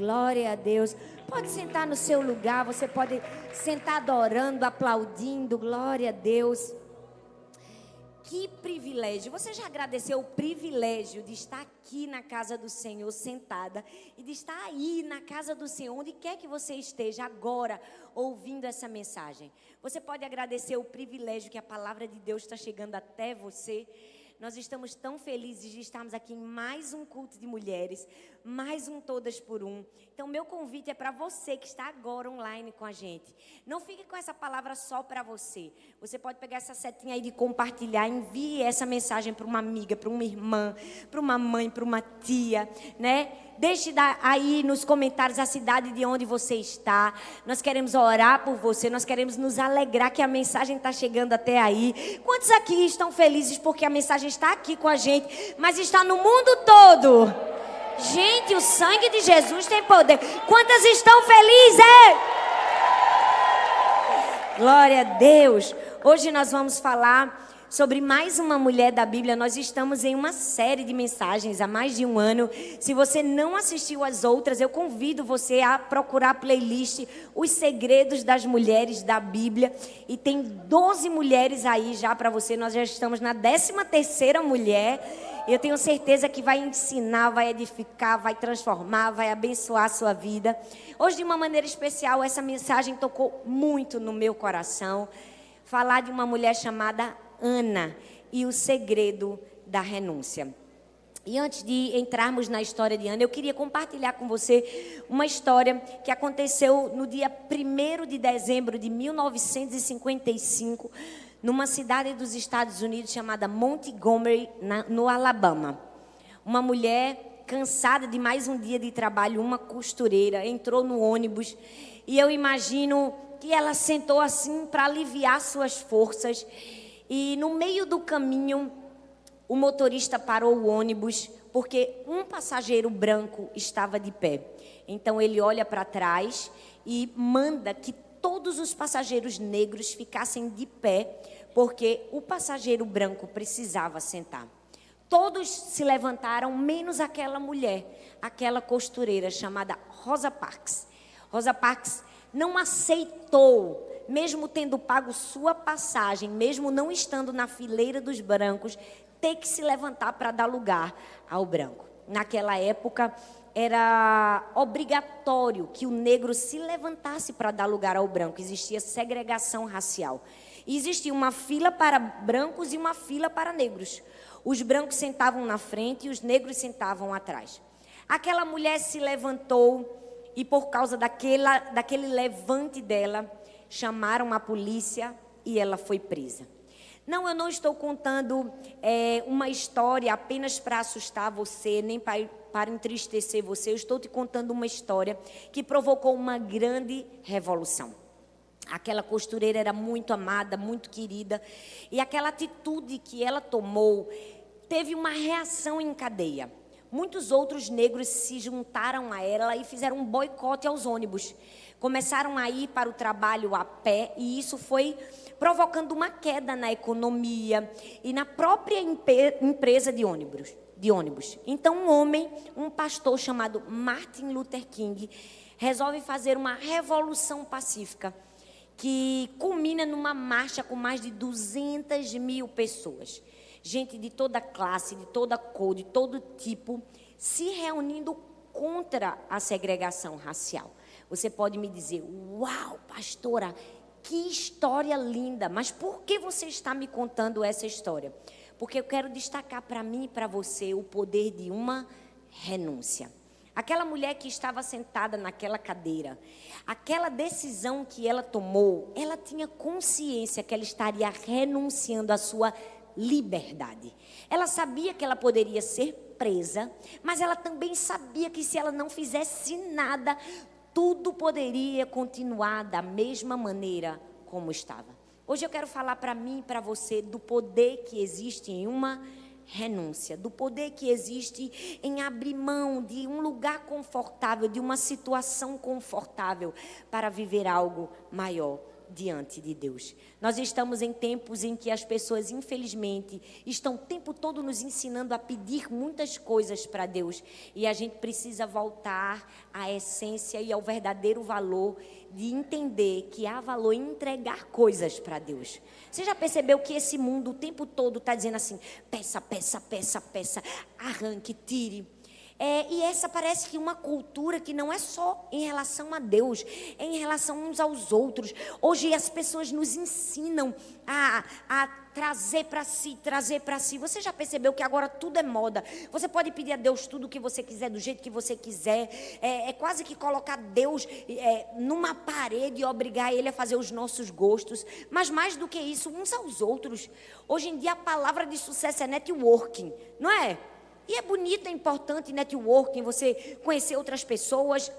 Glória a Deus. Pode sentar no seu lugar, você pode sentar adorando, aplaudindo. Glória a Deus. Que privilégio. Você já agradeceu o privilégio de estar aqui na casa do Senhor, sentada, e de estar aí na casa do Senhor, onde quer que você esteja agora, ouvindo essa mensagem? Você pode agradecer o privilégio que a palavra de Deus está chegando até você. Nós estamos tão felizes de estarmos aqui em mais um culto de mulheres, mais um Todas por Um. Então, meu convite é para você que está agora online com a gente. Não fique com essa palavra só para você. Você pode pegar essa setinha aí de compartilhar, envie essa mensagem para uma amiga, para uma irmã, para uma mãe, para uma tia, né? Deixe aí nos comentários a cidade de onde você está. Nós queremos orar por você. Nós queremos nos alegrar que a mensagem está chegando até aí. Quantos aqui estão felizes porque a mensagem está aqui com a gente, mas está no mundo todo? Gente, o sangue de Jesus tem poder. Quantas estão felizes? Glória a Deus. Hoje nós vamos falar sobre mais uma mulher da Bíblia. Nós estamos em uma série de mensagens há mais de um ano. Se você não assistiu às outras, eu convido você a procurar a playlist Os Segredos das Mulheres da Bíblia. E tem 12 mulheres aí já para você. Nós já estamos na 13ª mulher. E eu tenho certeza que vai ensinar, vai edificar, vai transformar, vai abençoar a sua vida. Hoje, de uma maneira especial, essa mensagem tocou muito no meu coração. Falar de uma mulher chamada Ana e o segredo da renúncia. E antes de entrarmos na história de Ana, eu queria compartilhar com você uma história que aconteceu no dia 1º de dezembro de 1955, numa cidade dos Estados Unidos chamada Montgomery, no Alabama. Uma mulher cansada de mais um dia de trabalho, uma costureira, entrou no ônibus e eu imagino que ela sentou assim para aliviar suas forças. E no meio do caminho, o motorista parou o ônibus porque um passageiro branco estava de pé. Então ele olha para trás e manda que todos os passageiros negros ficassem de pé, porque o passageiro branco precisava sentar. Todos se levantaram, menos aquela mulher, aquela costureira chamada Rosa Parks. Rosa Parks não aceitou, mesmo tendo pago sua passagem, mesmo não estando na fileira dos brancos, ter que se levantar para dar lugar ao branco. Naquela época, era obrigatório que o negro se levantasse para dar lugar ao branco. Existia segregação racial. E existia uma fila para brancos e uma fila para negros. Os brancos sentavam na frente e os negros sentavam atrás. Aquela mulher se levantou e, por causa daquele levante dela, chamaram a polícia e ela foi presa. Não, eu não estou contando uma história apenas para assustar você, nem para entristecer você. Eu estou te contando uma história que provocou uma grande revolução. Aquela costureira era muito amada, muito querida. E aquela atitude que ela tomou teve uma reação em cadeia. Muitos outros negros se juntaram a ela e fizeram um boicote aos ônibus. Começaram a ir para o trabalho a pé e isso foi provocando uma queda na economia e na própria empresa de ônibus. Então um pastor chamado Martin Luther King, resolve fazer uma revolução pacífica que culmina numa marcha com mais de 200.000 pessoas. Gente de toda classe, de toda cor, de todo tipo, se reunindo contra a segregação racial. Você pode me dizer, uau, pastora, que história linda, mas por que você está me contando essa história? Porque eu quero destacar para mim e para você o poder de uma renúncia. Aquela mulher que estava sentada naquela cadeira, aquela decisão que ela tomou, ela tinha consciência que ela estaria renunciando à sua liberdade. Ela sabia que ela poderia ser presa, mas ela também sabia que se ela não fizesse nada, tudo poderia continuar da mesma maneira como estava. Hoje eu quero falar para mim e para você do poder que existe em uma renúncia, do poder que existe em abrir mão de um lugar confortável, de uma situação confortável para viver algo maior. diante de Deus. Nós estamos em tempos em que as pessoas, infelizmente, estão o tempo todo nos ensinando a pedir muitas coisas para Deus. E a gente precisa voltar à essência e ao verdadeiro valor de entender que há valor em entregar coisas para Deus. Você já percebeu que esse mundo o tempo todo está dizendo assim, peça, peça, peça, peça, arranque, tire. E essa parece que uma cultura que não é só em relação a Deus, é em relação uns aos outros. Hoje as pessoas nos ensinam a trazer para si. Você já percebeu que agora tudo é moda? Você pode pedir a Deus tudo o que você quiser, do jeito que você quiser. É quase que colocar Deus numa parede e obrigar Ele a fazer os nossos gostos. Mas mais do que isso, uns aos outros. Hoje em dia a palavra de sucesso é networking, não é? E é bonito, é importante networking, você conhecer outras pessoas,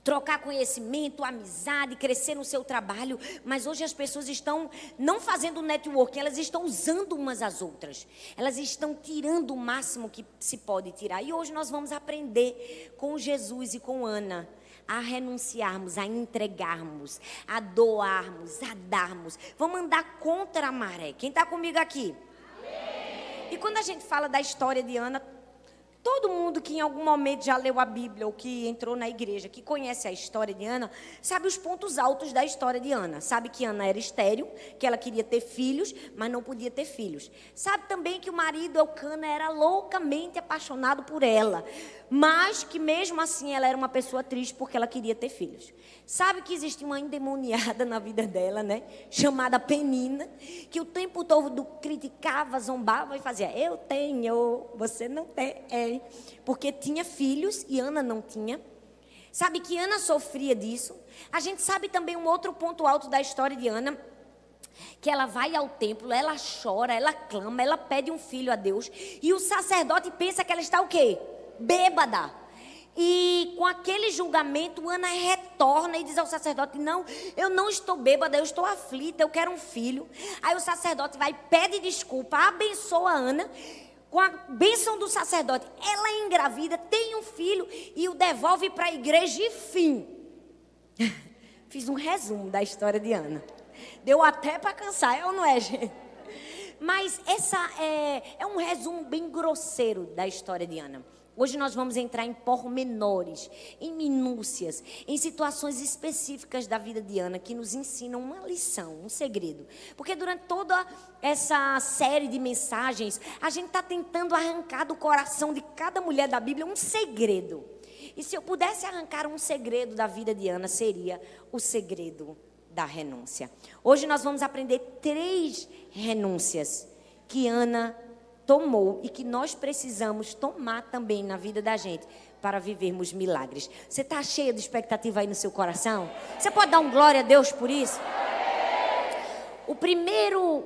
trocar conhecimento, amizade, crescer no seu trabalho. Mas hoje as pessoas estão não fazendo networking, elas estão usando umas às outras. Elas estão tirando o máximo que se pode tirar. E hoje nós vamos aprender com Jesus e com Ana a renunciarmos, a entregarmos, a doarmos, a darmos. Vamos andar contra a maré. Quem está comigo aqui? E quando a gente fala da história de Ana, todo mundo que em algum momento já leu a Bíblia ou que entrou na igreja, que conhece a história de Ana, sabe os pontos altos da história de Ana. Sabe que Ana era estéril, que ela queria ter filhos, mas não podia ter filhos. Sabe também que o marido Elcana era loucamente apaixonado por ela, mas que mesmo assim ela era uma pessoa triste porque ela queria ter filhos. Sabe que existia uma endemoniada na vida dela, né? Chamada Penina, que o tempo todo criticava, zombava e fazia, eu tenho, você não tem. Porque tinha filhos e Ana não tinha. Sabe que Ana sofria disso. A gente sabe também um outro ponto alto da história de Ana, que ela vai ao templo, ela chora, ela clama, ela pede um filho a Deus. E o sacerdote pensa que ela está o quê? Bêbada. E com aquele julgamento, Ana retorna e diz ao sacerdote, não, eu não estou bêbada, eu estou aflita, eu quero um filho. Aí o sacerdote vai, pede desculpa, abençoa Ana. Com a bênção do sacerdote, ela é engravida, tem um filho e o devolve para a igreja e fim. Fiz um resumo da história de Ana. Deu até para cansar, é ou não é, gente? Mas essa é um resumo bem grosseiro da história de Ana. Hoje nós vamos entrar em pormenores, em minúcias, em situações específicas da vida de Ana que nos ensinam uma lição, um segredo. Porque durante toda essa série de mensagens, a gente está tentando arrancar do coração de cada mulher da Bíblia um segredo. E se eu pudesse arrancar um segredo da vida de Ana, seria o segredo da renúncia. Hoje nós vamos aprender 3 renúncias que Ana tomou e que nós precisamos tomar também na vida da gente para vivermos milagres. Você está cheia de expectativa aí no seu coração? Você pode dar um glória a Deus por isso? O primeiro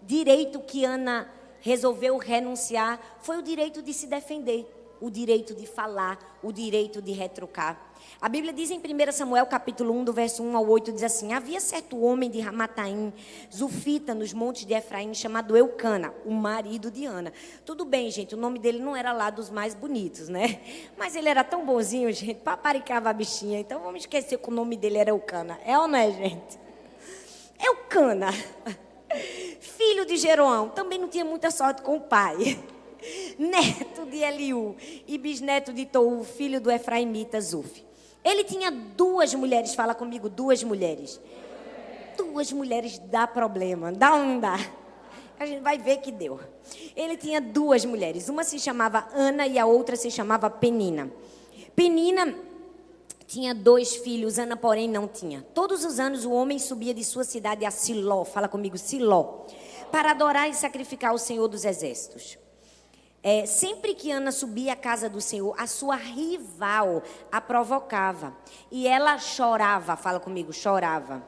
direito que Ana resolveu renunciar foi o direito de se defender, o direito de falar, o direito de retrucar. A Bíblia diz em 1 Samuel capítulo 1, do verso 1 ao 8, diz assim, havia certo homem de Ramataim, Zufita, nos montes de Efraim, chamado Eucana, o marido de Ana. Tudo bem, gente, o nome dele não era lá dos mais bonitos, né? Mas ele era tão bonzinho, gente, paparicava a bichinha, então vamos esquecer que o nome dele era Eucana. É ou não é, gente? Eucana, filho de Jeroão, também não tinha muita sorte com o pai. Neto de Eliú e bisneto de Tou, filho do Efraimita Zuf. Ele tinha 2 mulheres, fala comigo, 2 mulheres. 2 mulheres dá problema, dá ou não dá? A gente vai ver que deu. Ele tinha 2 mulheres, uma se chamava Ana e a outra se chamava Penina. Penina tinha 2 filhos, Ana porém não tinha. Todos os anos o homem subia de sua cidade a Siló, fala comigo, Siló, para adorar e sacrificar o Senhor dos Exércitos. Sempre que Ana subia à casa do Senhor, a sua rival a provocava. E ela chorava, fala comigo, chorava.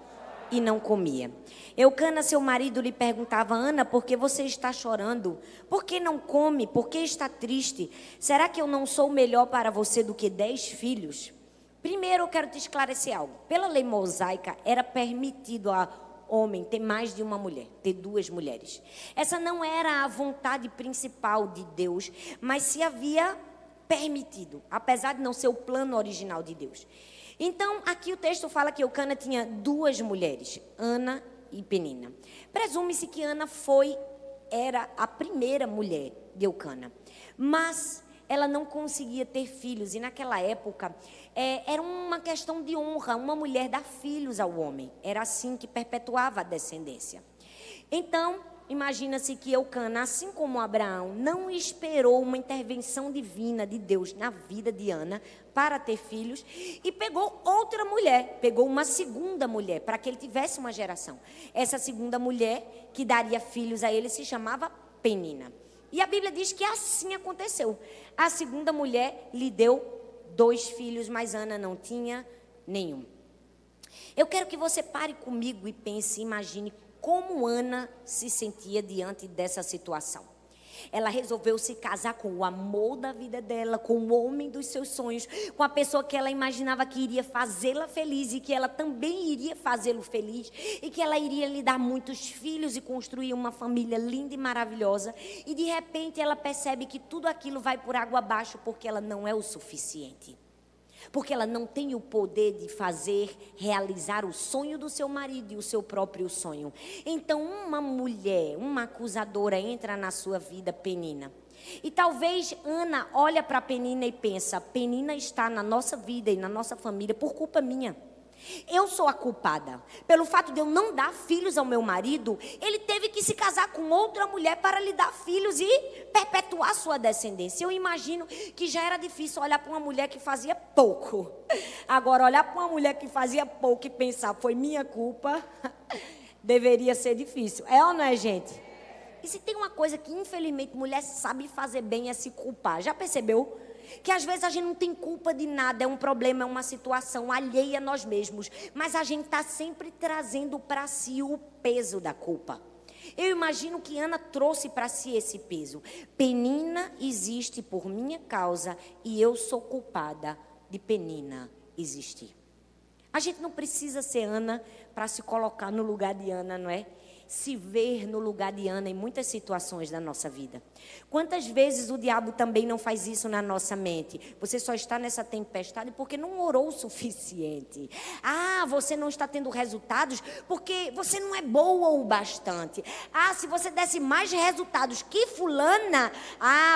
E não comia. Eucana, seu marido, lhe perguntava, Ana, por que você está chorando? Por que não come? Por que está triste? Será que eu não sou melhor para você do que 10 filhos? Primeiro eu quero te esclarecer algo. Pela lei mosaica, era permitido a homem ter mais de uma mulher, ter 2 mulheres. Essa não era a vontade principal de Deus, mas se havia permitido, apesar de não ser o plano original de Deus. Então, aqui o texto fala que Eucana tinha 2 mulheres, Ana e Penina. Presume-se que Ana era a primeira mulher de Eucana, mas ela não conseguia ter filhos, e naquela época era uma questão de honra, uma mulher dar filhos ao homem, era assim que perpetuava a descendência. Então, imagina-se que Eucana, assim como Abraão, não esperou uma intervenção divina de Deus na vida de Ana para ter filhos, e pegou outra mulher, pegou uma segunda mulher, para que ele tivesse uma geração. Essa segunda mulher, que daria filhos a ele, se chamava Penina. E a Bíblia diz que assim aconteceu. A segunda mulher lhe deu 2 filhos, mas Ana não tinha nenhum. Eu quero que você pare comigo e pense, imagine como Ana se sentia diante dessa situação. Ela resolveu se casar com o amor da vida dela, com o homem dos seus sonhos, com a pessoa que ela imaginava que iria fazê-la feliz e que ela também iria fazê-lo feliz, e que ela iria lhe dar muitos filhos e construir uma família linda e maravilhosa. E de repente ela percebe que tudo aquilo vai por água abaixo porque ela não é o suficiente. Porque ela não tem o poder de realizar o sonho do seu marido e o seu próprio sonho. Então uma mulher, uma acusadora entra na sua vida, Penina. E talvez Ana olha para Penina e pensa, Penina está na nossa vida e na nossa família por culpa minha. Eu sou a culpada. Pelo fato de eu não dar filhos ao meu marido, ele teve que se casar com outra mulher para lhe dar filhos e perpetuar sua descendência. Eu imagino que já era difícil olhar para uma mulher que fazia pouco. Agora, olhar para uma mulher que fazia pouco e pensar, foi minha culpa, deveria ser difícil. É ou não é, gente? E se tem uma coisa que, infelizmente, mulher sabe fazer bem é se culpar. Já percebeu? Que às vezes a gente não tem culpa de nada, é um problema, é uma situação alheia a nós mesmos, mas a gente está sempre trazendo para si o peso da culpa. Eu imagino que Ana trouxe para si esse peso. Penina existe por minha causa e eu sou culpada de Penina existir. A gente não precisa ser Ana para se colocar no lugar de Ana, não é? Se ver no lugar de Ana em muitas situações da nossa vida. Quantas vezes o diabo também não faz isso na nossa mente? Você só está nessa tempestade porque não orou o suficiente. Ah, você não está tendo resultados porque você não é boa o bastante. Ah, se você desse mais resultados que fulana,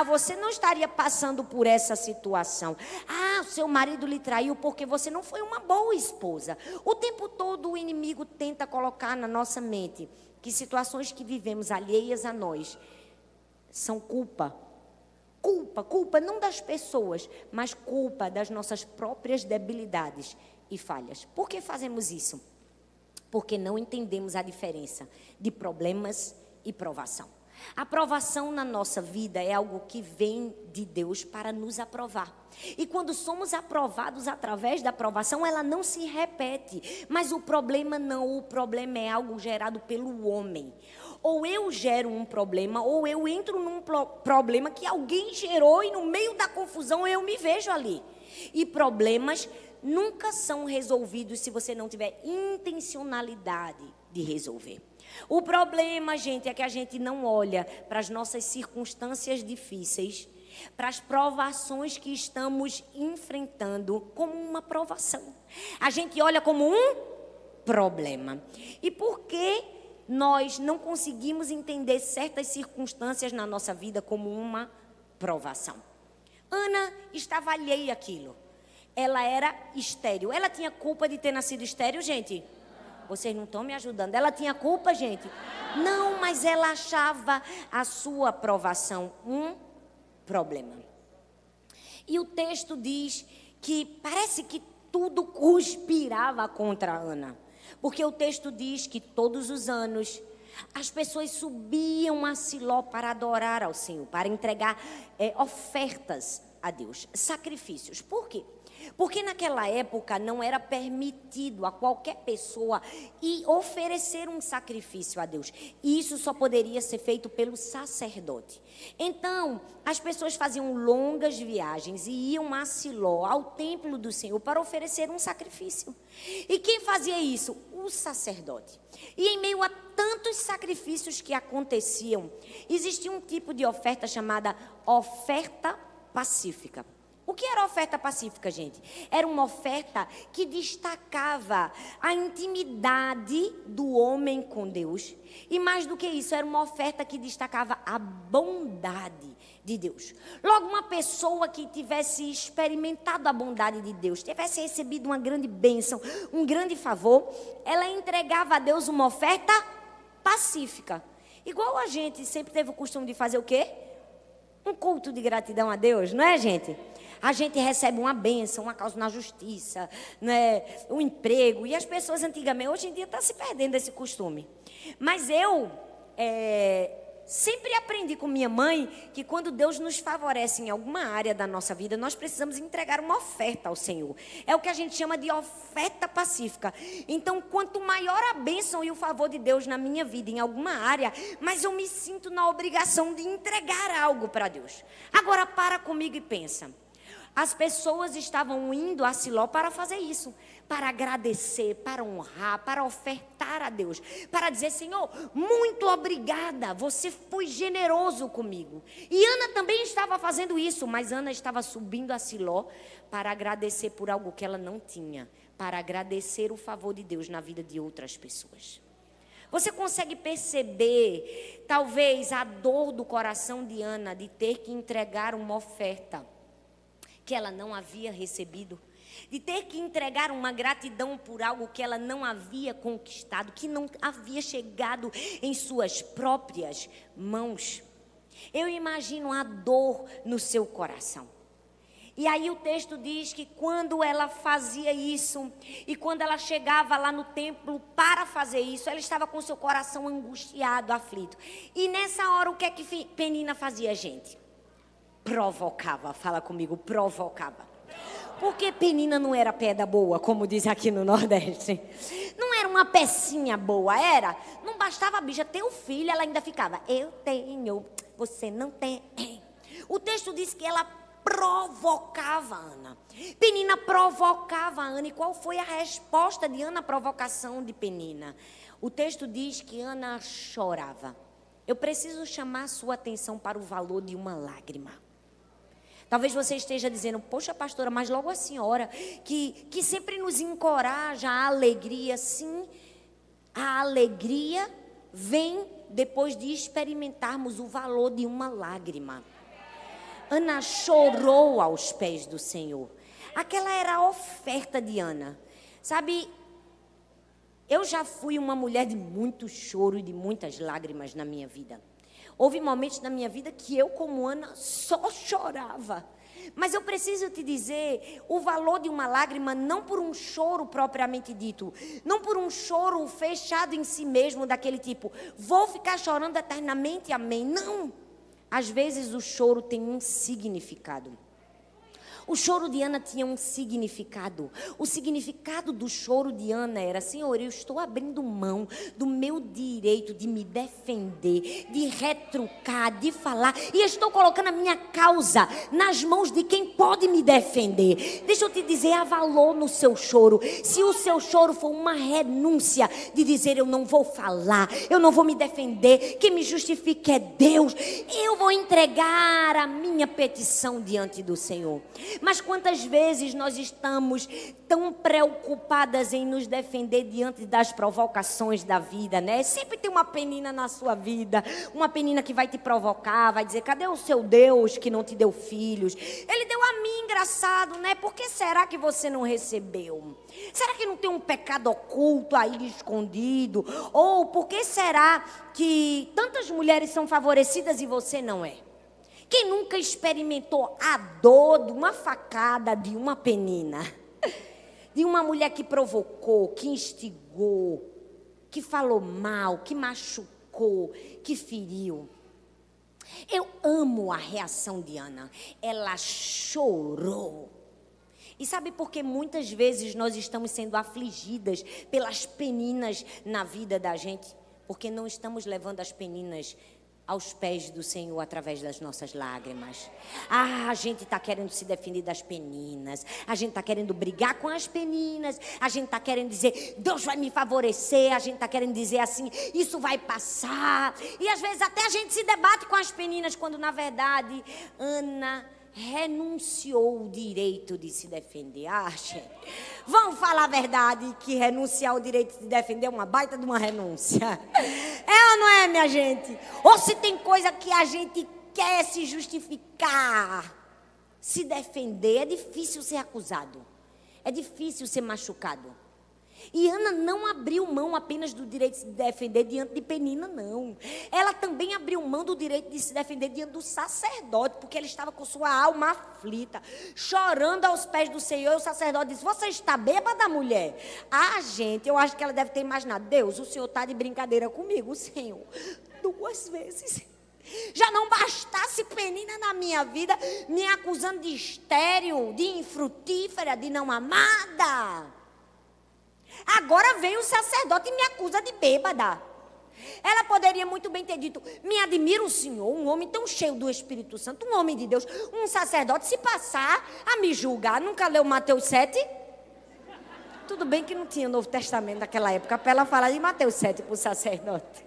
você não estaria passando por essa situação. Ah, o seu marido lhe traiu porque você não foi uma boa esposa. O tempo todo o inimigo tenta colocar na nossa mente que situações que vivemos alheias a nós são culpa. Culpa não das pessoas, mas culpa das nossas próprias debilidades e falhas. Por que fazemos isso? Porque não entendemos a diferença de problemas e provação. A provação na nossa vida é algo que vem de Deus para nos aprovar. E quando somos aprovados através da aprovação, ela não se repete. Mas o problema não, o problema é algo gerado pelo homem. Ou eu gero um problema, ou eu entro num problema que alguém gerou e no meio da confusão eu me vejo ali. E problemas nunca são resolvidos se você não tiver intencionalidade de resolver. O problema, gente, é que a gente não olha para as nossas circunstâncias difíceis, para as provações que estamos enfrentando como uma provação. A gente olha como um problema. E por que nós não conseguimos entender certas circunstâncias na nossa vida como uma provação? Ana estava alheia àquilo. Ela era estéril. Ela tinha culpa de ter nascido estéril, gente? Vocês não estão me ajudando. Ela tinha culpa, gente? Não, mas ela achava a sua provação um problema. E o texto diz que parece que tudo conspirava contra Ana. Porque o texto diz que todos os anos as pessoas subiam a Siló para adorar ao Senhor, para entregar ofertas a Deus, sacrifícios. Por quê? Porque naquela época não era permitido a qualquer pessoa ir oferecer um sacrifício a Deus. E isso só poderia ser feito pelo sacerdote. Então, as pessoas faziam longas viagens e iam a Siló, ao templo do Senhor, para oferecer um sacrifício. E quem fazia isso? O sacerdote. E em meio a tantos sacrifícios que aconteciam, existia um tipo de oferta chamada oferta pacífica. O que era oferta pacífica, gente? Era uma oferta que destacava a intimidade do homem com Deus. E mais do que isso, era uma oferta que destacava a bondade de Deus. Logo, uma pessoa que tivesse experimentado a bondade de Deus, tivesse recebido uma grande bênção, um grande favor, ela entregava a Deus uma oferta pacífica. Igual a gente sempre teve o costume de fazer o quê? Um culto de gratidão a Deus, não é, gente? A gente recebe uma bênção, uma causa na justiça, né? Um emprego. E as pessoas antigamente, hoje em dia, estão se perdendo esse costume. Mas eu sempre aprendi com minha mãe que quando Deus nos favorece em alguma área da nossa vida, nós precisamos entregar uma oferta ao Senhor. É o que a gente chama de oferta pacífica. Então, quanto maior a bênção e o favor de Deus na minha vida, em alguma área, mas eu me sinto na obrigação de entregar algo para Deus. Agora, para comigo e pensa. As pessoas estavam indo a Siló para fazer isso, para agradecer, para honrar, para ofertar a Deus, para dizer: Senhor, muito obrigada, você foi generoso comigo. E Ana também estava fazendo isso, mas Ana estava subindo a Siló para agradecer por algo que ela não tinha, para agradecer o favor de Deus na vida de outras pessoas. Você consegue perceber, talvez, a dor do coração de Ana de ter que entregar uma oferta que ela não havia recebido, de ter que entregar uma gratidão por algo que ela não havia conquistado, que não havia chegado em suas próprias mãos. Eu imagino a dor no seu coração. E aí o texto diz que quando ela fazia isso, e quando ela chegava lá no templo para fazer isso, ela estava com seu coração angustiado, aflito. E nessa hora, o que é que Penina fazia, gente? Provocava, fala comigo, provocava. Porque Penina não era pedra boa, como diz aqui no Nordeste. Não era uma pecinha boa, era. Não bastava a bicha ter o filho, ela ainda ficava: eu tenho, você não tem. O texto diz que ela provocava Ana. Penina provocava Ana. E qual foi a resposta de Ana à provocação de Penina? O texto diz que Ana chorava. Eu preciso chamar a sua atenção para o valor de uma lágrima. Talvez você esteja dizendo: poxa, pastora, mas logo a senhora, que sempre nos encoraja a alegria. Sim, a alegria vem depois de experimentarmos o valor de uma lágrima. Ana chorou aos pés do Senhor. Aquela era a oferta de Ana. Sabe, eu já fui uma mulher de muito choro e de muitas lágrimas na minha vida. Houve momentos na minha vida que eu, como Ana, só chorava. Mas eu preciso te dizer o valor de uma lágrima, não por um choro propriamente dito, não por um choro fechado em si mesmo, daquele tipo: vou ficar chorando eternamente, amém. Não. Às vezes o choro tem um significado. O choro de Ana tinha um significado. O significado do choro de Ana era: Senhor, eu estou abrindo mão do meu direito de me defender, de retrucar, de falar, e estou colocando a minha causa nas mãos de quem pode me defender. Deixa eu te dizer, há valor no seu choro. Se o seu choro for uma renúncia de dizer: eu não vou falar, eu não vou me defender, quem me justifica é Deus, eu vou entregar a minha petição diante do Senhor. Mas quantas vezes nós estamos tão preocupadas em nos defender diante das provocações da vida, né? Sempre tem uma Penina na sua vida, uma Penina que vai te provocar, vai dizer: cadê o seu Deus que não te deu filhos? Ele deu a mim, engraçado, né? Por que será que você não recebeu? Será que não tem um pecado oculto aí escondido? Ou por que será que tantas mulheres são favorecidas e você não é? Quem nunca experimentou a dor de uma facada de uma Penina? De uma mulher que provocou, que instigou, que falou mal, que machucou, que feriu. Eu amo a reação de Ana. Ela chorou. E sabe por que muitas vezes nós estamos sendo afligidas pelas peninas na vida da gente? Porque não estamos levando as peninas aos pés do Senhor através das nossas lágrimas. A gente está querendo se defender das peninas, a gente está querendo brigar com as peninas, a gente está querendo dizer: Deus vai me favorecer, a gente está querendo dizer assim: isso vai passar. E às vezes até a gente se debate com as peninas, quando na verdade Ana renunciou o direito de se defender. Gente, vamos falar a verdade, que renunciar o direito de se defender é uma baita de uma renúncia. É ou não é, minha gente? Ou se tem coisa que a gente quer se justificar, se defender, é difícil ser acusado. É difícil ser machucado. E Ana não abriu mão apenas do direito de se defender diante de Penina, não. Ela também abriu mão do direito de se defender diante do sacerdote, porque ela estava com sua alma aflita, chorando aos pés do Senhor. E o sacerdote disse: você está bêbada, mulher? Gente, eu acho que ela deve ter imaginado: Deus, o Senhor está de brincadeira comigo, Senhor. 2 vezes. Já não bastasse Penina na minha vida, me acusando de estéril, de infrutífera, de não amada. Agora vem o sacerdote e me acusa de bêbada. Ela poderia muito bem ter dito: me admira o Senhor, um homem tão cheio do Espírito Santo, um homem de Deus, um sacerdote, se passar a me julgar. Nunca leu Mateus 7? Tudo bem que não tinha Novo Testamento naquela época para ela falar de Mateus 7 para o sacerdote.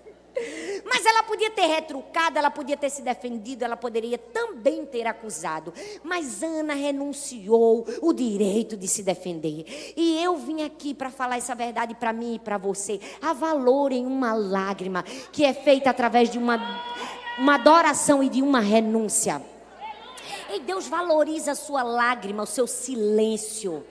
Mas ela podia ter retrucado, ela podia ter se defendido, ela poderia também ter acusado. Mas Ana renunciou o direito de se defender. E eu vim aqui para falar essa verdade para mim e para você. Há valor em uma lágrima que é feita através de uma adoração e de uma renúncia. E Deus valoriza a sua lágrima, o seu silêncio,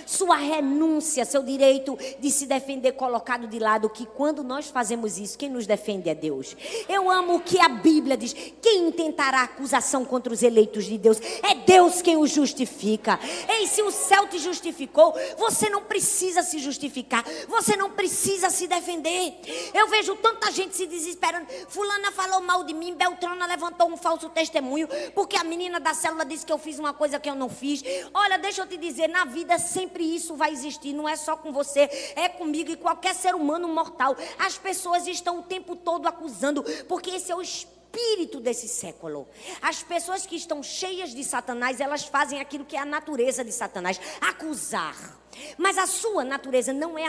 sua renúncia, seu direito de se defender colocado de lado, que quando nós fazemos isso, quem nos defende é Deus. Eu amo o que a Bíblia diz: quem intentará acusação contra os eleitos de Deus? É Deus quem os justifica. Ei, se o céu te justificou, você não precisa se justificar, você não precisa se defender. Eu vejo tanta gente se desesperando: fulana falou mal de mim, Beltrana levantou um falso testemunho, porque a menina da célula disse que eu fiz uma coisa que eu não fiz. Olha, deixa eu te dizer, na vida sempre isso vai existir, não é só com você, é comigo e qualquer ser humano mortal. As pessoas estão o tempo todo acusando, porque esse é o espírito desse século. As pessoas que estão cheias de Satanás, elas fazem aquilo que é a natureza de Satanás: acusar. Mas a sua natureza não é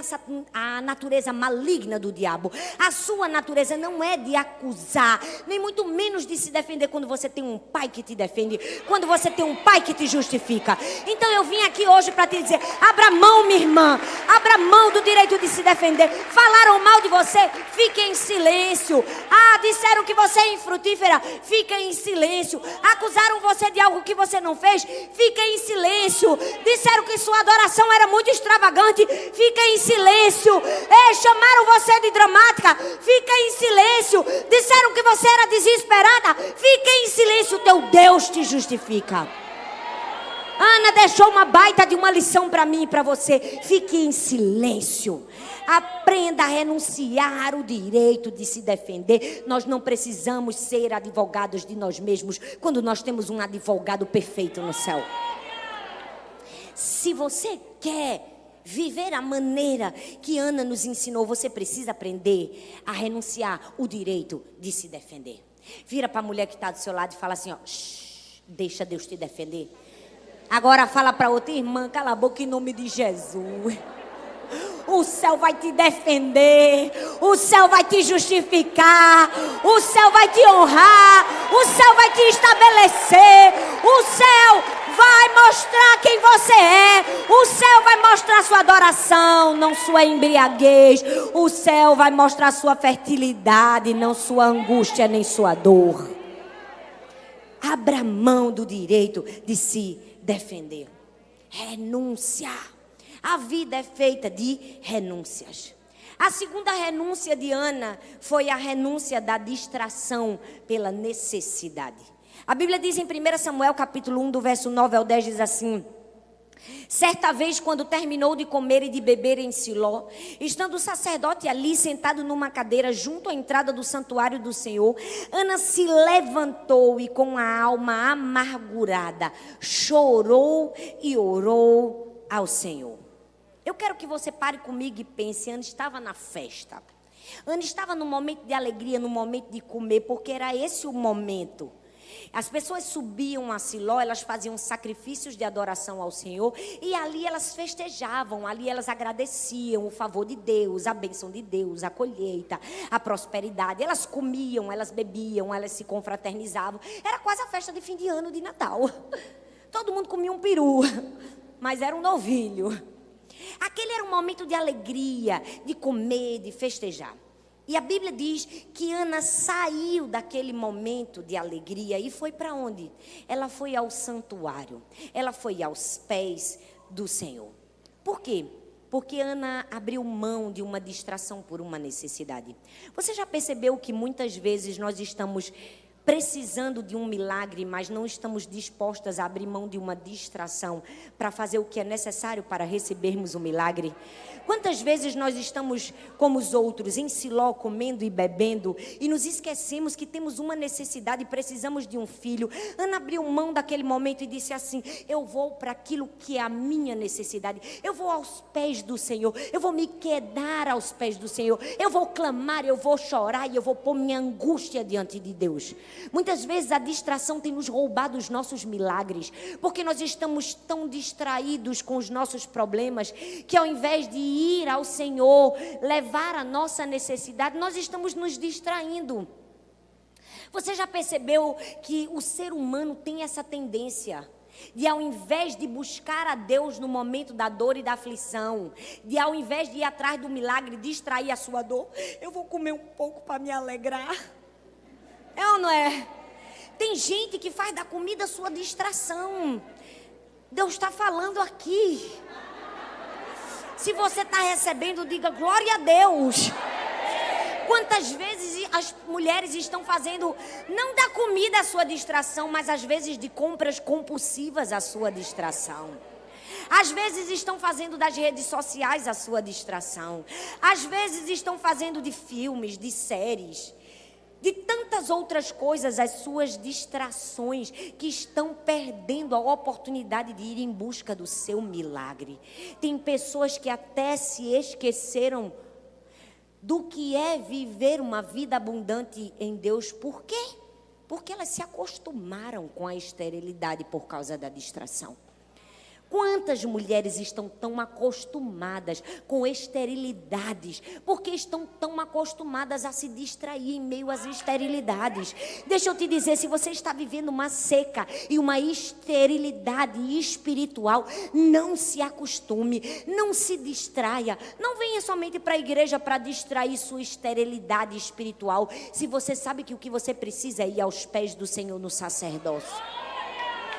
a natureza maligna do diabo. A sua natureza não é de acusar, nem muito menos de se defender, quando você tem um pai que te defende, quando você tem um pai que te justifica. Então eu vim aqui hoje para te dizer: abra mão, minha irmã, abra mão do direito de se defender. Falaram mal de você? Fique em silêncio. Disseram que você é infrutífera? Fica em silêncio. Acusaram você de algo que você não fez? Fica em silêncio. Disseram que sua adoração era muito extravagante? Fica em silêncio. Chamaram você de dramática? Fica em silêncio. Disseram que você era desesperada? Fica em silêncio. Teu Deus te justifica. Ana deixou uma baita de uma lição para mim e para você: fique em silêncio. Aprenda a renunciar o direito de se defender. Nós não precisamos ser advogados de nós mesmos, quando nós temos um advogado perfeito no céu. Se você quer viver a maneira que Ana nos ensinou, você precisa aprender a renunciar o direito de se defender. Vira para a mulher que está do seu lado e fala assim: deixa Deus te defender. Agora fala para outra irmã: cala a boca em nome de Jesus. O céu vai te defender, o céu vai te justificar, o céu vai te honrar, o céu vai te estabelecer, o céu vai mostrar quem você é, o céu vai mostrar sua adoração, não sua embriaguez, o céu vai mostrar sua fertilidade, não sua angústia nem sua dor. Abra mão do direito de se defender. Renúncia. A vida é feita de renúncias. A segunda renúncia de Ana foi a renúncia da distração pela necessidade. A Bíblia diz em 1 Samuel capítulo 1, do verso 9 ao 10, diz assim: certa vez, quando terminou de comer e de beber em Siló, estando o sacerdote ali sentado numa cadeira junto à entrada do santuário do Senhor, Ana se levantou e, com a alma amargurada, chorou e orou ao Senhor. Eu quero que você pare comigo e pense: Ana estava na festa. Ana estava no momento de alegria, no momento de comer, porque era esse o momento. As pessoas subiam a Siló, elas faziam sacrifícios de adoração ao Senhor e ali elas festejavam, ali elas agradeciam o favor de Deus, a bênção de Deus, a colheita, a prosperidade. Elas comiam, elas bebiam, elas se confraternizavam. Era quase a festa de fim de ano de Natal. Todo mundo comia um peru, mas era um novilho. Aquele era um momento de alegria, de comer, de festejar. E a Bíblia diz que Ana saiu daquele momento de alegria e foi para onde? Ela foi ao santuário, ela foi aos pés do Senhor. Por quê? Porque Ana abriu mão de uma distração por uma necessidade. Você já percebeu que muitas vezes nós estamos precisando de um milagre, mas não estamos dispostas a abrir mão de uma distração para fazer o que é necessário para recebermos o milagre? Quantas vezes nós estamos como os outros, em Siló, comendo e bebendo, e nos esquecemos que temos uma necessidade e precisamos de um filho? Ana abriu mão daquele momento e disse assim: eu vou para aquilo que é a minha necessidade, eu vou aos pés do Senhor, eu vou me quedar aos pés do Senhor, eu vou clamar, eu vou chorar e eu vou pôr minha angústia diante de Deus. Muitas vezes a distração tem nos roubado os nossos milagres, porque nós estamos tão distraídos com os nossos problemas, que ao invés de ir ao Senhor, levar a nossa necessidade, nós estamos nos distraindo. Você já percebeu que o ser humano tem essa tendência de, ao invés de buscar a Deus no momento da dor e da aflição, de ao invés de ir atrás do milagre, distrair a sua dor, eu vou comer um pouco para me alegrar? É ou não é? Tem gente que faz da comida sua distração. Deus está falando aqui. Se você está recebendo, diga glória a Deus. Quantas vezes as mulheres estão fazendo, não da comida a sua distração, mas às vezes de compras compulsivas a sua distração. Às vezes estão fazendo das redes sociais a sua distração. Às vezes estão fazendo de filmes, de séries, de tantas outras coisas, as suas distrações, que estão perdendo a oportunidade de ir em busca do seu milagre. Tem pessoas que até se esqueceram do que é viver uma vida abundante em Deus. Por quê? Porque elas se acostumaram com a esterilidade por causa da distração. Quantas mulheres estão tão acostumadas com esterilidades, porque estão tão acostumadas a se distrair em meio às esterilidades? Deixa eu te dizer, se você está vivendo uma seca e uma esterilidade espiritual, não se acostume, não se distraia. Não venha somente para a igreja para distrair sua esterilidade espiritual, se você sabe que o que você precisa é ir aos pés do Senhor no sacerdócio.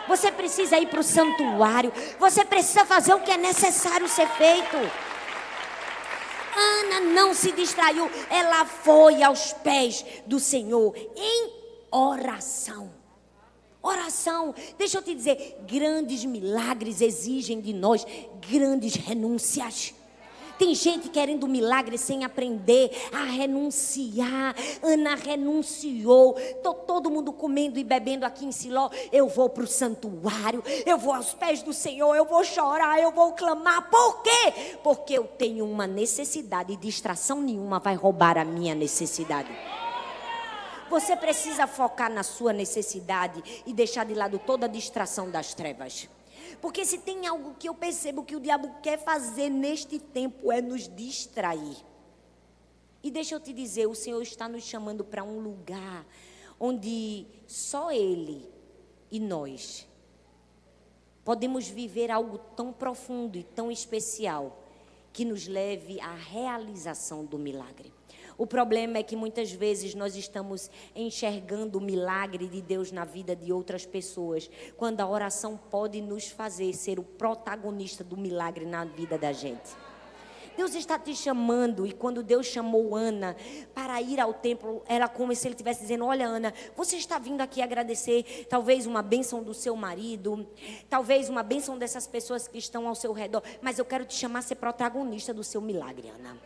Você precisa ir para o santuário. Você precisa fazer o que é necessário ser feito. Ana não se distraiu. Ela foi aos pés do Senhor em oração. Oração. Deixa eu te dizer, grandes milagres exigem de nós grandes renúncias. Tem gente querendo milagre sem aprender a renunciar. Ana renunciou. Todo mundo comendo e bebendo aqui em Siló. Eu vou para o santuário, eu vou aos pés do Senhor, eu vou chorar, eu vou clamar. Por quê? Porque eu tenho uma necessidade e distração nenhuma vai roubar a minha necessidade. Você precisa focar na sua necessidade e deixar de lado toda a distração das trevas. Porque se tem algo que eu percebo que o diabo quer fazer neste tempo é nos distrair. E deixa eu te dizer, o Senhor está nos chamando para um lugar onde só Ele e nós podemos viver algo tão profundo e tão especial que nos leve à realização do milagre. O problema é que muitas vezes nós estamos enxergando o milagre de Deus na vida de outras pessoas, quando a oração pode nos fazer ser o protagonista do milagre na vida da gente. Deus está te chamando, e quando Deus chamou Ana para ir ao templo, era como se Ele estivesse dizendo: olha, Ana, você está vindo aqui agradecer talvez uma bênção do seu marido, talvez uma bênção dessas pessoas que estão ao seu redor, mas eu quero te chamar a ser protagonista do seu milagre, Ana.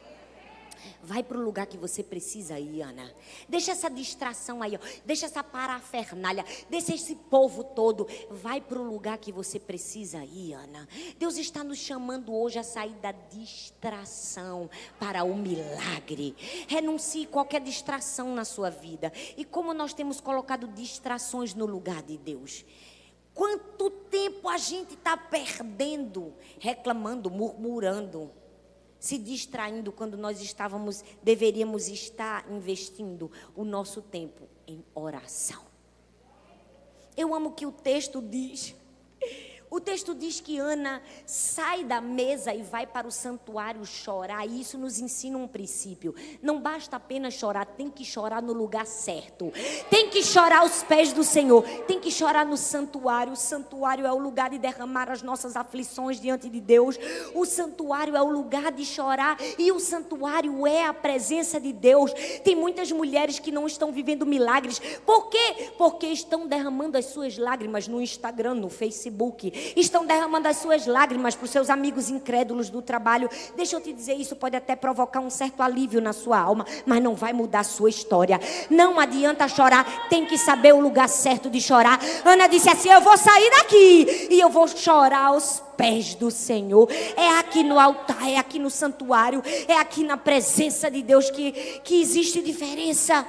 Vai para o lugar que você precisa ir, Ana. Deixa essa distração aí, ó. Deixa essa parafernália. Deixa esse povo todo. Vai para o lugar que você precisa ir, Ana. Deus está nos chamando hoje a sair da distração para o milagre. Renuncie qualquer distração na sua vida. E como nós temos colocado distrações no lugar de Deus? Quanto tempo a gente está perdendo, reclamando, murmurando, se distraindo quando nós deveríamos estar investindo o nosso tempo em oração. Eu amo que o texto diz. O texto diz que Ana sai da mesa e vai para o santuário chorar. E isso nos ensina um princípio. Não basta apenas chorar, tem que chorar no lugar certo. Tem que chorar aos pés do Senhor. Tem que chorar no santuário. O santuário é o lugar de derramar as nossas aflições diante de Deus. O santuário é o lugar de chorar. E o santuário é a presença de Deus. Tem muitas mulheres que não estão vivendo milagres. Por quê? Porque estão derramando as suas lágrimas no Instagram, no Facebook. Estão derramando as suas lágrimas para os seus amigos incrédulos do trabalho. Deixa eu te dizer, isso pode até provocar um certo alívio na sua alma, mas não vai mudar a sua história. Não adianta chorar, tem que saber o lugar certo de chorar. Ana disse assim: eu vou sair daqui e eu vou chorar aos pés do Senhor. É aqui no altar, é aqui no santuário, é aqui na presença de Deus que existe diferença.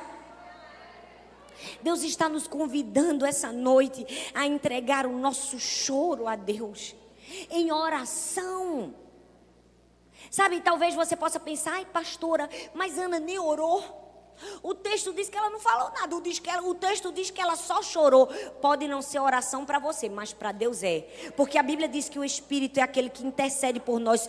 Deus está nos convidando essa noite a entregar o nosso choro a Deus em oração. Sabe, talvez você possa pensar: ai, pastora, mas Ana nem orou. O texto diz que ela não falou nada. O texto diz que ela só chorou. Pode não ser oração para você, mas para Deus é. Porque a Bíblia diz que o Espírito é aquele que intercede por nós.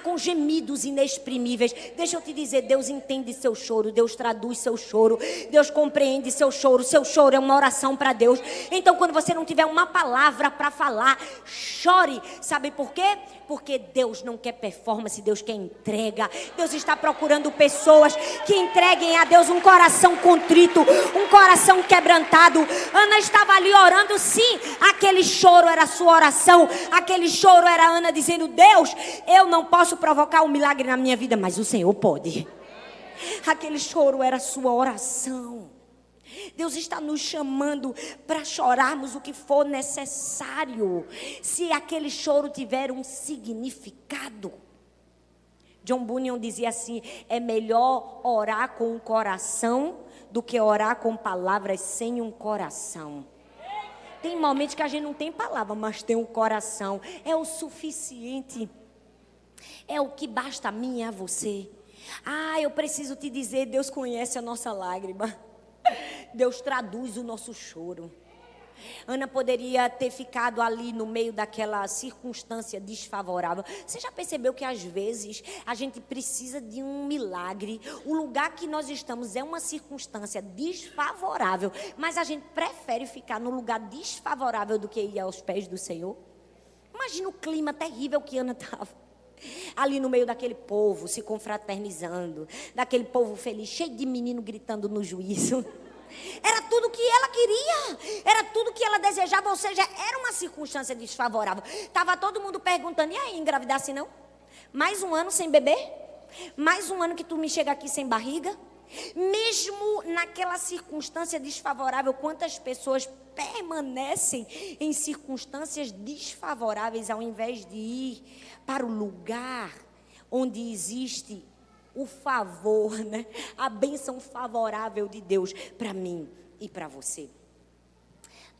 Com gemidos inexprimíveis. Deixa eu te dizer, Deus entende seu choro. Deus traduz seu choro. Deus compreende seu choro. Seu choro é uma oração para Deus. Então, quando você não tiver uma palavra para falar, chore. Sabe por quê? Porque Deus não quer performance, Deus quer entrega. Deus está procurando pessoas que entreguem a Deus um coração contrito, um coração quebrantado. Ana estava ali orando, sim. Aquele choro era a sua oração. Aquele choro era Ana dizendo: Deus, eu não posso provocar um milagre na minha vida, mas o Senhor pode. Aquele choro era a sua oração. Deus está nos chamando para chorarmos o que for necessário, se aquele choro tiver um significado. John Bunyan dizia assim: é melhor orar com o coração do que orar com palavras sem um coração. Tem momentos que a gente não tem palavra, mas tem um coração. É o suficiente. É o que basta a mim e a você. Eu preciso te dizer, Deus conhece a nossa lágrima. Deus traduz o nosso choro. Ana poderia ter ficado ali no meio daquela circunstância desfavorável. Você já percebeu que às vezes a gente precisa de um milagre? O lugar que nós estamos é uma circunstância desfavorável, mas a gente prefere ficar no lugar desfavorável do que ir aos pés do Senhor? Imagina o clima terrível que Ana estava. Ali no meio daquele povo se confraternizando, daquele povo feliz, cheio de menino gritando no juízo. Era tudo que ela queria, era tudo que ela desejava, ou seja, era uma circunstância desfavorável. Estava todo mundo perguntando: e aí, engravidasse não? Mais um ano sem bebê? Mais um ano que tu me chega aqui sem barriga? Mesmo naquela circunstância desfavorável, quantas pessoas permanecem em circunstâncias desfavoráveis ao invés de ir para o lugar onde existe o favor, né? A bênção favorável de Deus para mim e para você.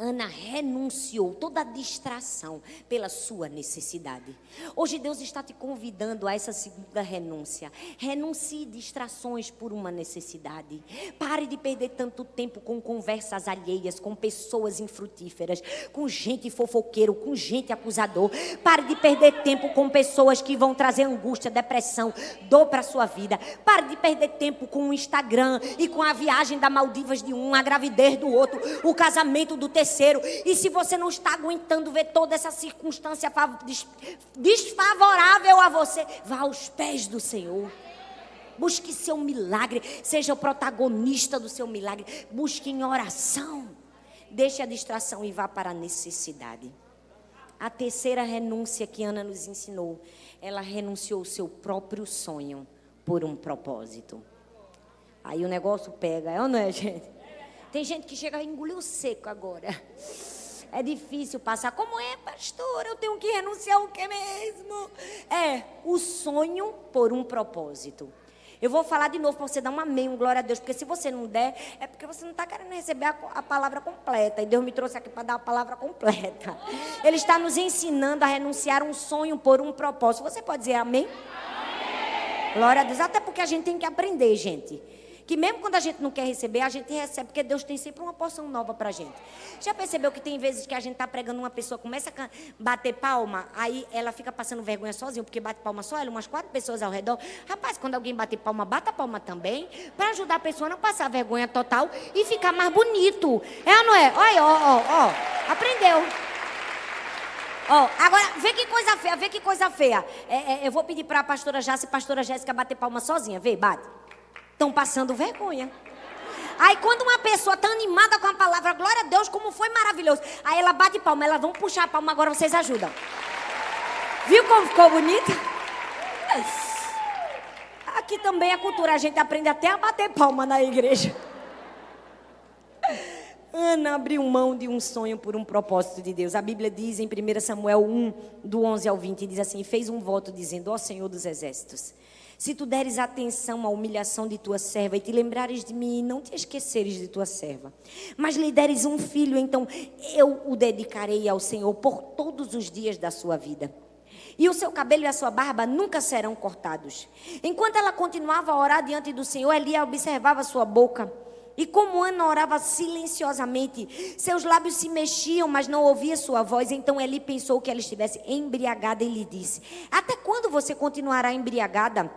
Ana renunciou toda a distração pela sua necessidade. Hoje Deus está te convidando a essa segunda renúncia. Renuncie distrações por uma necessidade. Pare de perder tanto tempo com conversas alheias, com pessoas infrutíferas, com gente fofoqueiro, com gente acusador. Pare de perder tempo com pessoas que vão trazer angústia, depressão, dor para a sua vida. Pare de perder tempo com o Instagram e com a viagem da Maldivas de um, a gravidez do outro, o casamento do terceiro. E se você não está aguentando ver toda essa circunstância desfavorável a você, vá aos pés do Senhor. Busque seu milagre, seja o protagonista do seu milagre. Busque em oração. Deixe a distração e vá para a necessidade. A terceira renúncia que Ana nos ensinou, ela renunciou ao seu próprio sonho por um propósito. Aí o negócio pega, é ou não é, gente? Tem gente que chega a engolir o seco agora. É difícil passar. Como é, pastor? Eu tenho que renunciar ao que mesmo? É, o sonho por um propósito. Eu vou falar de novo para você dar um amém, um glória a Deus. Porque se você não der, é porque você não está querendo receber a palavra completa. E Deus me trouxe aqui para dar a palavra completa. Ele está nos ensinando a renunciar um sonho por um propósito. Você pode dizer amém? Amém. Glória a Deus. Até porque a gente tem que aprender, gente. Que mesmo quando a gente não quer receber, a gente recebe, porque Deus tem sempre uma porção nova pra gente. Já percebeu que tem vezes que a gente tá pregando, uma pessoa começa a bater palma, aí ela fica passando vergonha sozinha, porque bate palma só ela, umas 4 pessoas ao redor. Rapaz, quando alguém bate palma, bata palma também, para ajudar a pessoa a não passar vergonha total e ficar mais bonito. É ou não é? Olha, ó, aprendeu. Ó, agora, vê que coisa feia. Eu vou pedir para a pastora Jássica e a pastora Jéssica bater palma sozinha, vê, bate. Estão passando vergonha. Aí quando uma pessoa está animada com a palavra, glória a Deus, como foi maravilhoso. Aí ela bate palma, elas vão puxar a palma, agora vocês ajudam. Viu como ficou bonito? Aqui também é cultura, a gente aprende até a bater palma na igreja. Ana abriu mão de um sonho por um propósito de Deus. A Bíblia diz em 1 Samuel 1, do 11 ao 20, diz assim: fez um voto dizendo: ó Senhor dos exércitos, se tu deres atenção à humilhação de tua serva e te lembrares de mim e não te esqueceres de tua serva, mas lhe deres um filho, então eu o dedicarei ao Senhor por todos os dias da sua vida. E o seu cabelo e a sua barba nunca serão cortados. Enquanto ela continuava a orar diante do Senhor, Eli observava sua boca. E como Ana orava silenciosamente, seus lábios se mexiam, mas não ouvia sua voz. Então Eli pensou que ela estivesse embriagada e lhe disse: até quando você continuará embriagada?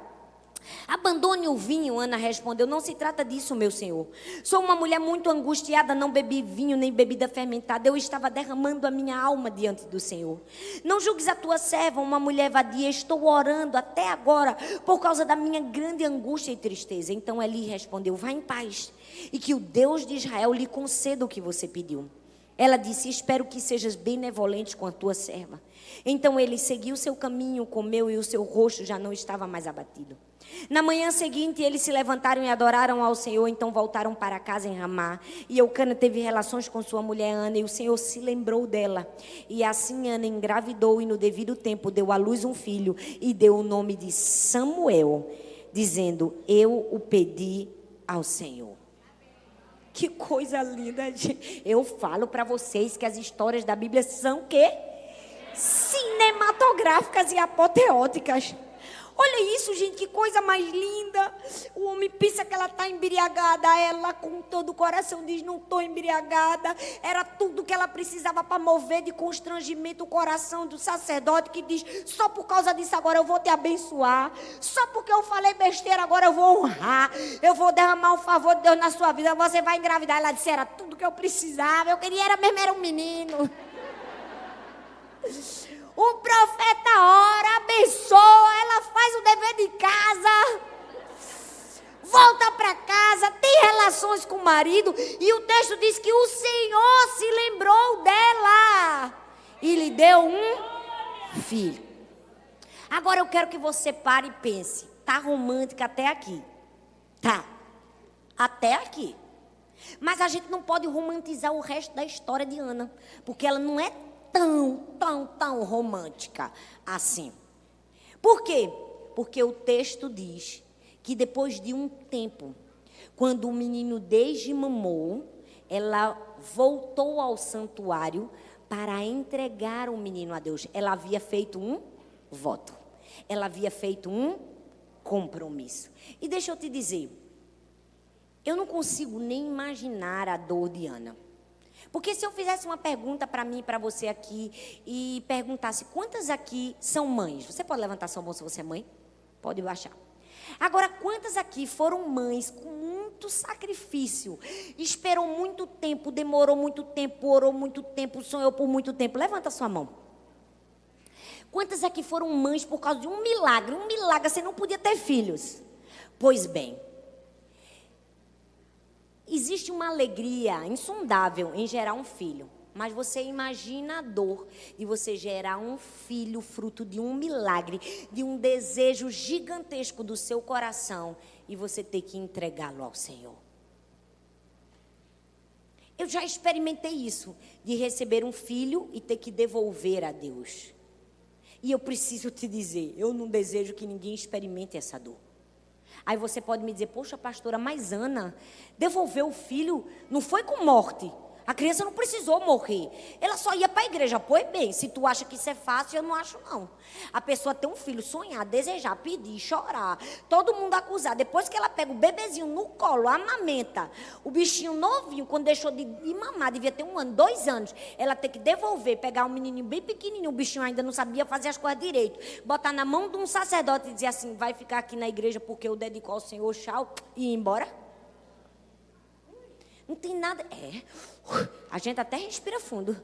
Abandone o vinho, Ana respondeu. Não se trata disso, meu senhor. Sou uma mulher muito angustiada, não bebi vinho nem bebida fermentada. Eu estava derramando a minha alma diante do Senhor. Não julgues a tua serva uma mulher vadia. Estou orando até agora por causa da minha grande angústia e tristeza. Então Eli respondeu: vá em paz, e que o Deus de Israel lhe conceda o que você pediu. Ela disse: espero que sejas benevolente com a tua serva. Então ele seguiu seu caminho, comeu, e o seu rosto já não estava mais abatido. Na manhã seguinte, eles se levantaram e adoraram ao Senhor. Então voltaram para casa em Ramá. E Eucana teve relações com sua mulher Ana, e o Senhor se lembrou dela. E assim Ana engravidou, e no devido tempo deu à luz um filho, e deu o nome de Samuel, dizendo: eu o pedi ao Senhor. Que coisa linda, gente. Eu falo para vocês que as histórias da Bíblia são o quê? Cinematográficas e apoteóticas. Olha isso, gente, que coisa mais linda. O homem pensa que ela está embriagada. Ela, com todo o coração, diz: não estou embriagada. Era tudo que ela precisava para mover de constrangimento o coração do sacerdote, que diz: só por causa disso agora eu vou te abençoar. Só porque eu falei besteira agora eu vou honrar. Eu vou derramar o favor de Deus na sua vida. Você vai engravidar. Ela disse: era tudo que eu precisava. Eu queria era um menino. O profeta ora, abençoa, ela faz o dever de casa, volta para casa, tem relações com o marido, e o texto diz que o Senhor se lembrou dela e lhe deu um filho. Agora eu quero que você pare e pense: tá romântica até aqui? Tá, até aqui. Mas a gente não pode romantizar o resto da história de Ana, porque ela não é tão romântica assim. Por quê? Porque o texto diz que depois de um tempo, quando o menino desmamou, ela voltou ao santuário para entregar o menino a Deus. Ela havia feito um voto. Ela havia feito um compromisso. E deixa eu te dizer, eu não consigo nem imaginar a dor de Ana. Porque se eu fizesse uma pergunta para mim e para você aqui, e perguntasse: quantas aqui são mães? Você pode levantar sua mão se você é mãe? Pode baixar. Agora, quantas aqui foram mães com muito sacrifício? Esperou muito tempo, demorou muito tempo, orou muito tempo, sonhou por muito tempo. Levanta sua mão. Quantas aqui foram mães por causa de um milagre? Um milagre, você não podia ter filhos. Pois bem, existe uma alegria insondável em gerar um filho. Mas você imagina a dor de você gerar um filho fruto de um milagre, de um desejo gigantesco do seu coração e você ter que entregá-lo ao Senhor. Eu já experimentei isso, de receber um filho e ter que devolver a Deus. E eu preciso te dizer, eu não desejo que ninguém experimente essa dor. Aí você pode me dizer, poxa pastora, mas Ana devolveu o filho, não foi com morte. A criança não precisou morrer. Ela só ia para a igreja. Pois bem, se tu acha que isso é fácil, eu não acho não. A pessoa ter um filho, sonhar, desejar, pedir, chorar, todo mundo acusar. Depois que ela pega o bebezinho no colo, amamenta, o bichinho novinho, quando deixou de mamar, devia ter 1 ano, 2 anos, ela ter que devolver, pegar um menininho bem pequenininho, o bichinho ainda não sabia fazer as coisas direito, botar na mão de um sacerdote e dizer assim, vai ficar aqui na igreja porque eu dedico ao Senhor, tchau, e ir embora. Não tem nada, a gente até respira fundo.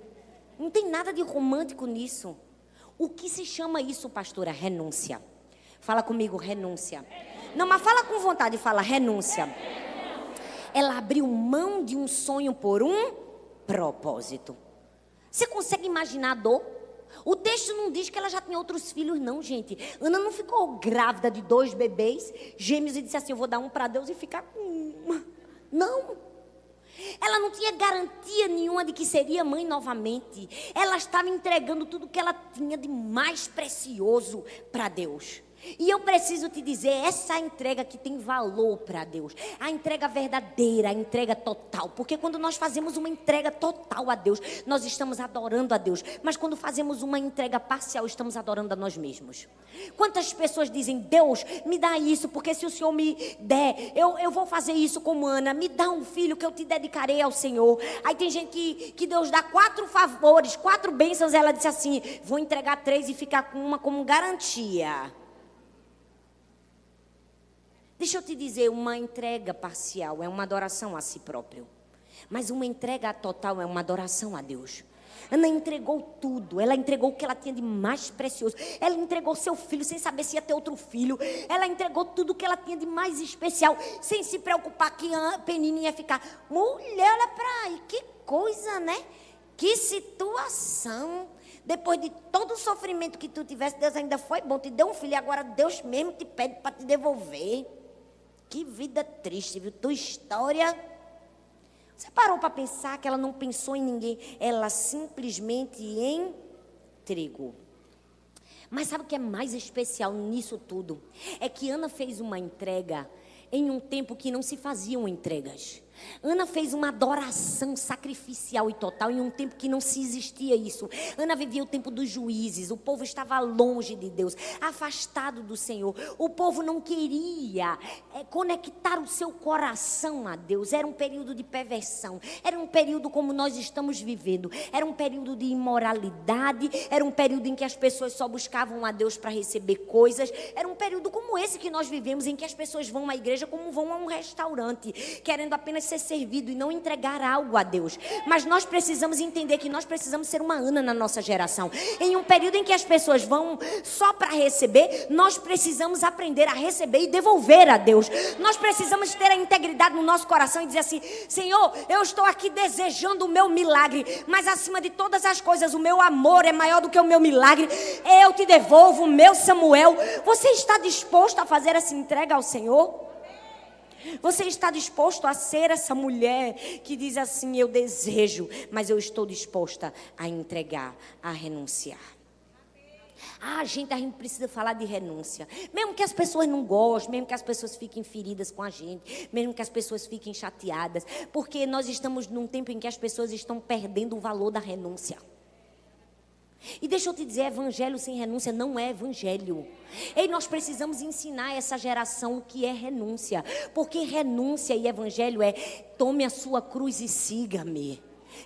Não tem nada de romântico nisso. O que se chama isso, pastora? Renúncia. Fala comigo, renúncia. Não, mas fala com vontade, fala renúncia. Ela abriu mão de um sonho por um propósito. Você consegue imaginar a dor? O texto não diz que ela já tinha outros filhos, não, gente. Ana não ficou grávida de 2 bebês, gêmeos, e disse assim, eu vou dar um para Deus e ficar com uma. Não. Ela não tinha garantia nenhuma de que seria mãe novamente. Ela estava entregando tudo que ela tinha de mais precioso para Deus. E eu preciso te dizer, essa entrega que tem valor para Deus, a entrega verdadeira, a entrega total, porque quando nós fazemos uma entrega total a Deus, nós estamos adorando a Deus, mas quando fazemos uma entrega parcial, estamos adorando a nós mesmos. Quantas pessoas dizem, Deus, me dá isso, porque se o Senhor me der, eu vou fazer isso como Ana, me dá um filho que eu te dedicarei ao Senhor. Aí tem gente que Deus dá 4 favores, 4 bênçãos, ela disse assim, vou entregar 3 e ficar com uma como garantia. Deixa eu te dizer, uma entrega parcial é uma adoração a si próprio. Mas uma entrega total é uma adoração a Deus. Ana entregou tudo, ela entregou o que ela tinha de mais precioso. Ela entregou seu filho sem saber se ia ter outro filho. Ela entregou tudo que ela tinha de mais especial, sem se preocupar que a Peninha ia ficar. Mulher, olha pra aí, que coisa, né? Que situação. Depois de todo o sofrimento que tu tivesse, Deus ainda foi bom, te deu um filho e agora Deus mesmo te pede para te devolver. Que vida triste, viu? Tua história. Você parou para pensar que ela não pensou em ninguém? Ela simplesmente entregou. Mas sabe o que é mais especial nisso tudo? É que Ana fez uma entrega em um tempo que não se faziam entregas. Ana fez uma adoração sacrificial e total em um tempo que não se existia isso. Ana vivia o tempo dos juízes, o povo estava longe de Deus, afastado do Senhor. O povo não queria conectar o seu coração a Deus. Era um período de perversão, era um período como nós estamos vivendo, era um período de imoralidade, era um período em que as pessoas só buscavam a Deus para receber coisas, era um período como esse que nós vivemos, em que as pessoas vão à igreja como vão a um restaurante, querendo apenas ser servido e não entregar algo a Deus. Mas nós precisamos entender que nós precisamos ser uma Ana na nossa geração. Em um período em que as pessoas vão só para receber, nós precisamos aprender a receber e devolver a Deus. Nós precisamos ter a integridade no nosso coração e dizer assim, Senhor, eu estou aqui desejando o meu milagre, mas acima de todas as coisas, o meu amor é maior do que o meu milagre. Eu te devolvo o meu Samuel. Você está disposto a fazer essa entrega ao Senhor? Você está disposto a ser essa mulher que diz assim, eu desejo, mas eu estou disposta a entregar, a renunciar. A gente precisa falar de renúncia. Mesmo que as pessoas não gostem, mesmo que as pessoas fiquem feridas com a gente, mesmo que as pessoas fiquem chateadas, porque nós estamos num tempo em que as pessoas estão perdendo o valor da renúncia. E deixa eu te dizer, evangelho sem renúncia não é evangelho. E nós precisamos ensinar essa geração o que é renúncia. Porque renúncia e evangelho é, tome a sua cruz e siga-me.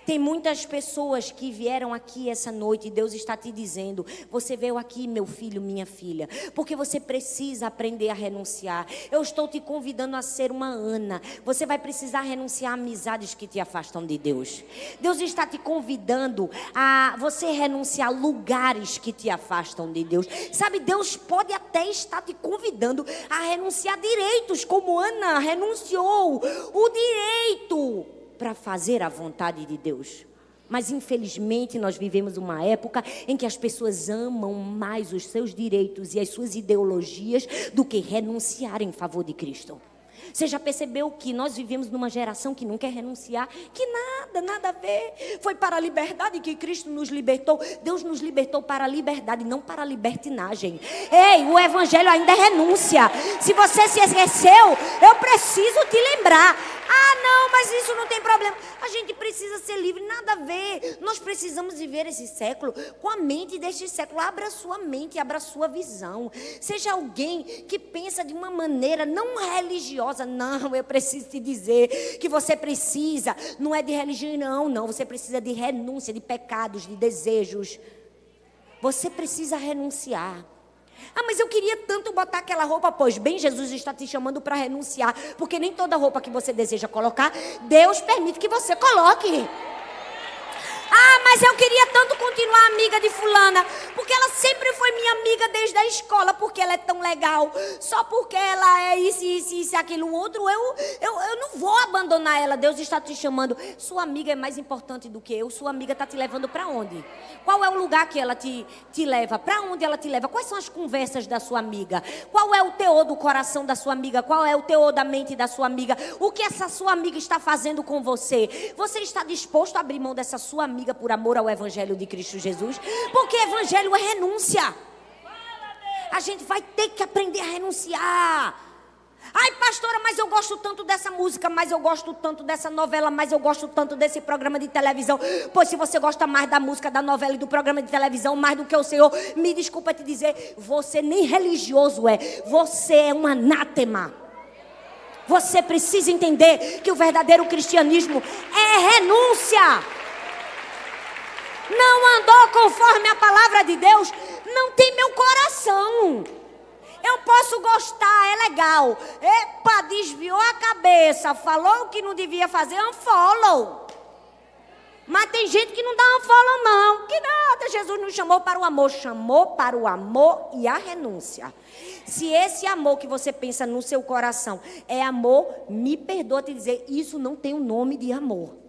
Tem muitas pessoas que vieram aqui essa noite e Deus está te dizendo, você veio aqui, meu filho, minha filha, porque você precisa aprender a renunciar. Eu estou te convidando a ser uma Ana. Você vai precisar renunciar a amizades que te afastam de Deus. Deus está te convidando a você renunciar a lugares que te afastam de Deus. Sabe, Deus pode até estar te convidando a renunciar direitos, como Ana renunciou o direito para fazer a vontade de Deus. Mas infelizmente nós vivemos uma época em que as pessoas amam mais os seus direitos e as suas ideologias do que renunciar em favor de Cristo. Você já percebeu que nós vivemos numa geração que não quer renunciar? Que nada a ver. Foi para a liberdade que Cristo nos libertou. Deus nos libertou para a liberdade, não para a libertinagem. Ei, o evangelho ainda é renúncia. Se você se esqueceu, eu preciso te lembrar. Ah, não, mas isso não tem problema. A gente precisa ser livre, nada a ver. Nós precisamos viver esse século com a mente deste século. Abra sua mente, abra sua visão. Seja alguém que pensa de uma maneira não religiosa. Não, eu preciso te dizer que você precisa, não é de religião, não. Você precisa de renúncia, de pecados, de desejos. Você precisa renunciar. Ah, mas eu queria tanto botar aquela roupa. Pois bem, Jesus está te chamando para renunciar. Porque nem toda roupa que você deseja colocar, Deus permite que você coloque. Ah, mas eu queria tanto continuar amiga de fulana, porque ela sempre foi minha amiga desde a escola, porque ela é tão legal. Só porque ela é isso, aquilo, outro, eu não vou abandonar ela. Deus está te chamando. Sua amiga é mais importante do que eu. Sua amiga está te levando para onde? Qual é o lugar que ela te leva? Para onde ela te leva? Quais são as conversas da sua amiga? Qual é o teor do coração da sua amiga? Qual é o teor da mente da sua amiga? O que essa sua amiga está fazendo com você? Você está disposto a abrir mão dessa sua amiga por amor ao evangelho de Cristo Jesus? Porque evangelho é renúncia. A gente vai ter que aprender a renunciar. Ai, pastora, mas eu gosto tanto dessa música, mas eu gosto tanto dessa novela, mas eu gosto tanto desse programa de televisão. Pois se você gosta mais da música, da novela e do programa de televisão, mais do que o Senhor, me desculpa te dizer, você nem religioso é. Você é um anátema. Você precisa entender que o verdadeiro cristianismo é renúncia. Não andou conforme a palavra de Deus, não tem meu coração. Eu posso gostar, é legal. Epa, desviou a cabeça, falou o que não devia fazer, unfollow. Mas tem gente que não dá unfollow não. Que nada, Jesus nos chamou para o amor. Chamou para o amor e a renúncia. Se esse amor que você pensa no seu coração é amor, me perdoa te dizer, isso não tem o nome de amor.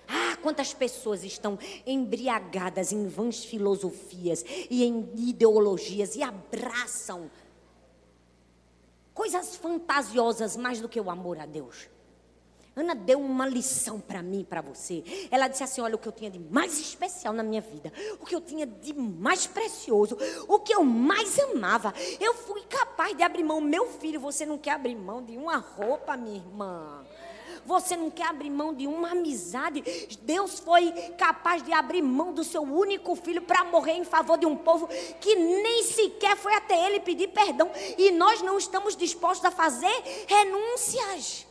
Ah, quantas pessoas estão embriagadas em vãs filosofias e em ideologias e abraçam coisas fantasiosas mais do que o amor a Deus. Ana deu uma lição para mim e para você. Ela disse assim, olha, o que eu tinha de mais especial na minha vida, o que eu tinha de mais precioso, o que eu mais amava, eu fui capaz de abrir mão. Meu filho, você não quer abrir mão de uma roupa, minha irmã? Você não quer abrir mão de uma amizade? Deus foi capaz de abrir mão do seu único filho para morrer em favor de um povo que nem sequer foi até ele pedir perdão. E nós não estamos dispostos a fazer renúncias.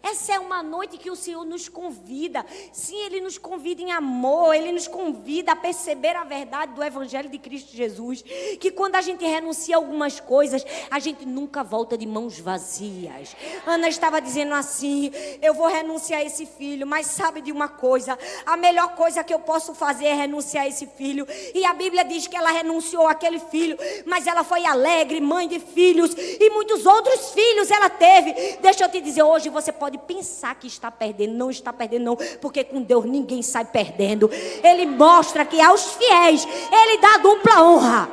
Essa é uma noite que o Senhor nos convida. Sim, Ele nos convida em amor. Ele nos convida a perceber a verdade do Evangelho de Cristo Jesus. Que quando a gente renuncia a algumas coisas, a gente nunca volta de mãos vazias. Ana estava dizendo assim, eu vou renunciar a esse filho, mas sabe de uma coisa? A melhor coisa que eu posso fazer é renunciar a esse filho. E a Bíblia diz que ela renunciou àquele filho, mas ela foi alegre, mãe de filhos. E muitos outros filhos ela teve. Deixa eu te dizer, hoje você pode pensar que está perdendo, não está perdendo não, porque com Deus ninguém sai perdendo. Ele mostra que aos fiéis Ele dá dupla honra.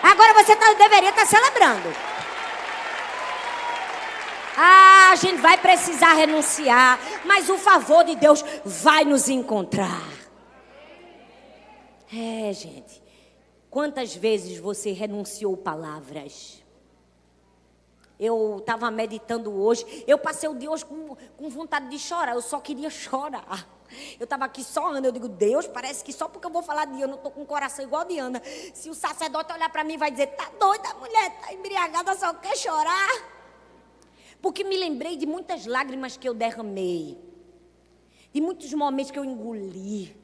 Agora você deveria estar celebrando. Ah, a gente vai precisar renunciar, mas o favor de Deus vai nos encontrar. Gente, quantas vezes você renunciou palavras? Eu estava meditando hoje, eu passei o dia hoje com vontade de chorar, eu só queria chorar. Eu estava aqui só Ana, eu digo, Deus, parece que só porque eu vou falar de Ana, eu estou com um coração igual de Ana. Se o sacerdote olhar para mim, vai dizer, tá doida, a mulher, tá embriagada, só quer chorar. Porque me lembrei de muitas lágrimas que eu derramei, de muitos momentos que eu engoli,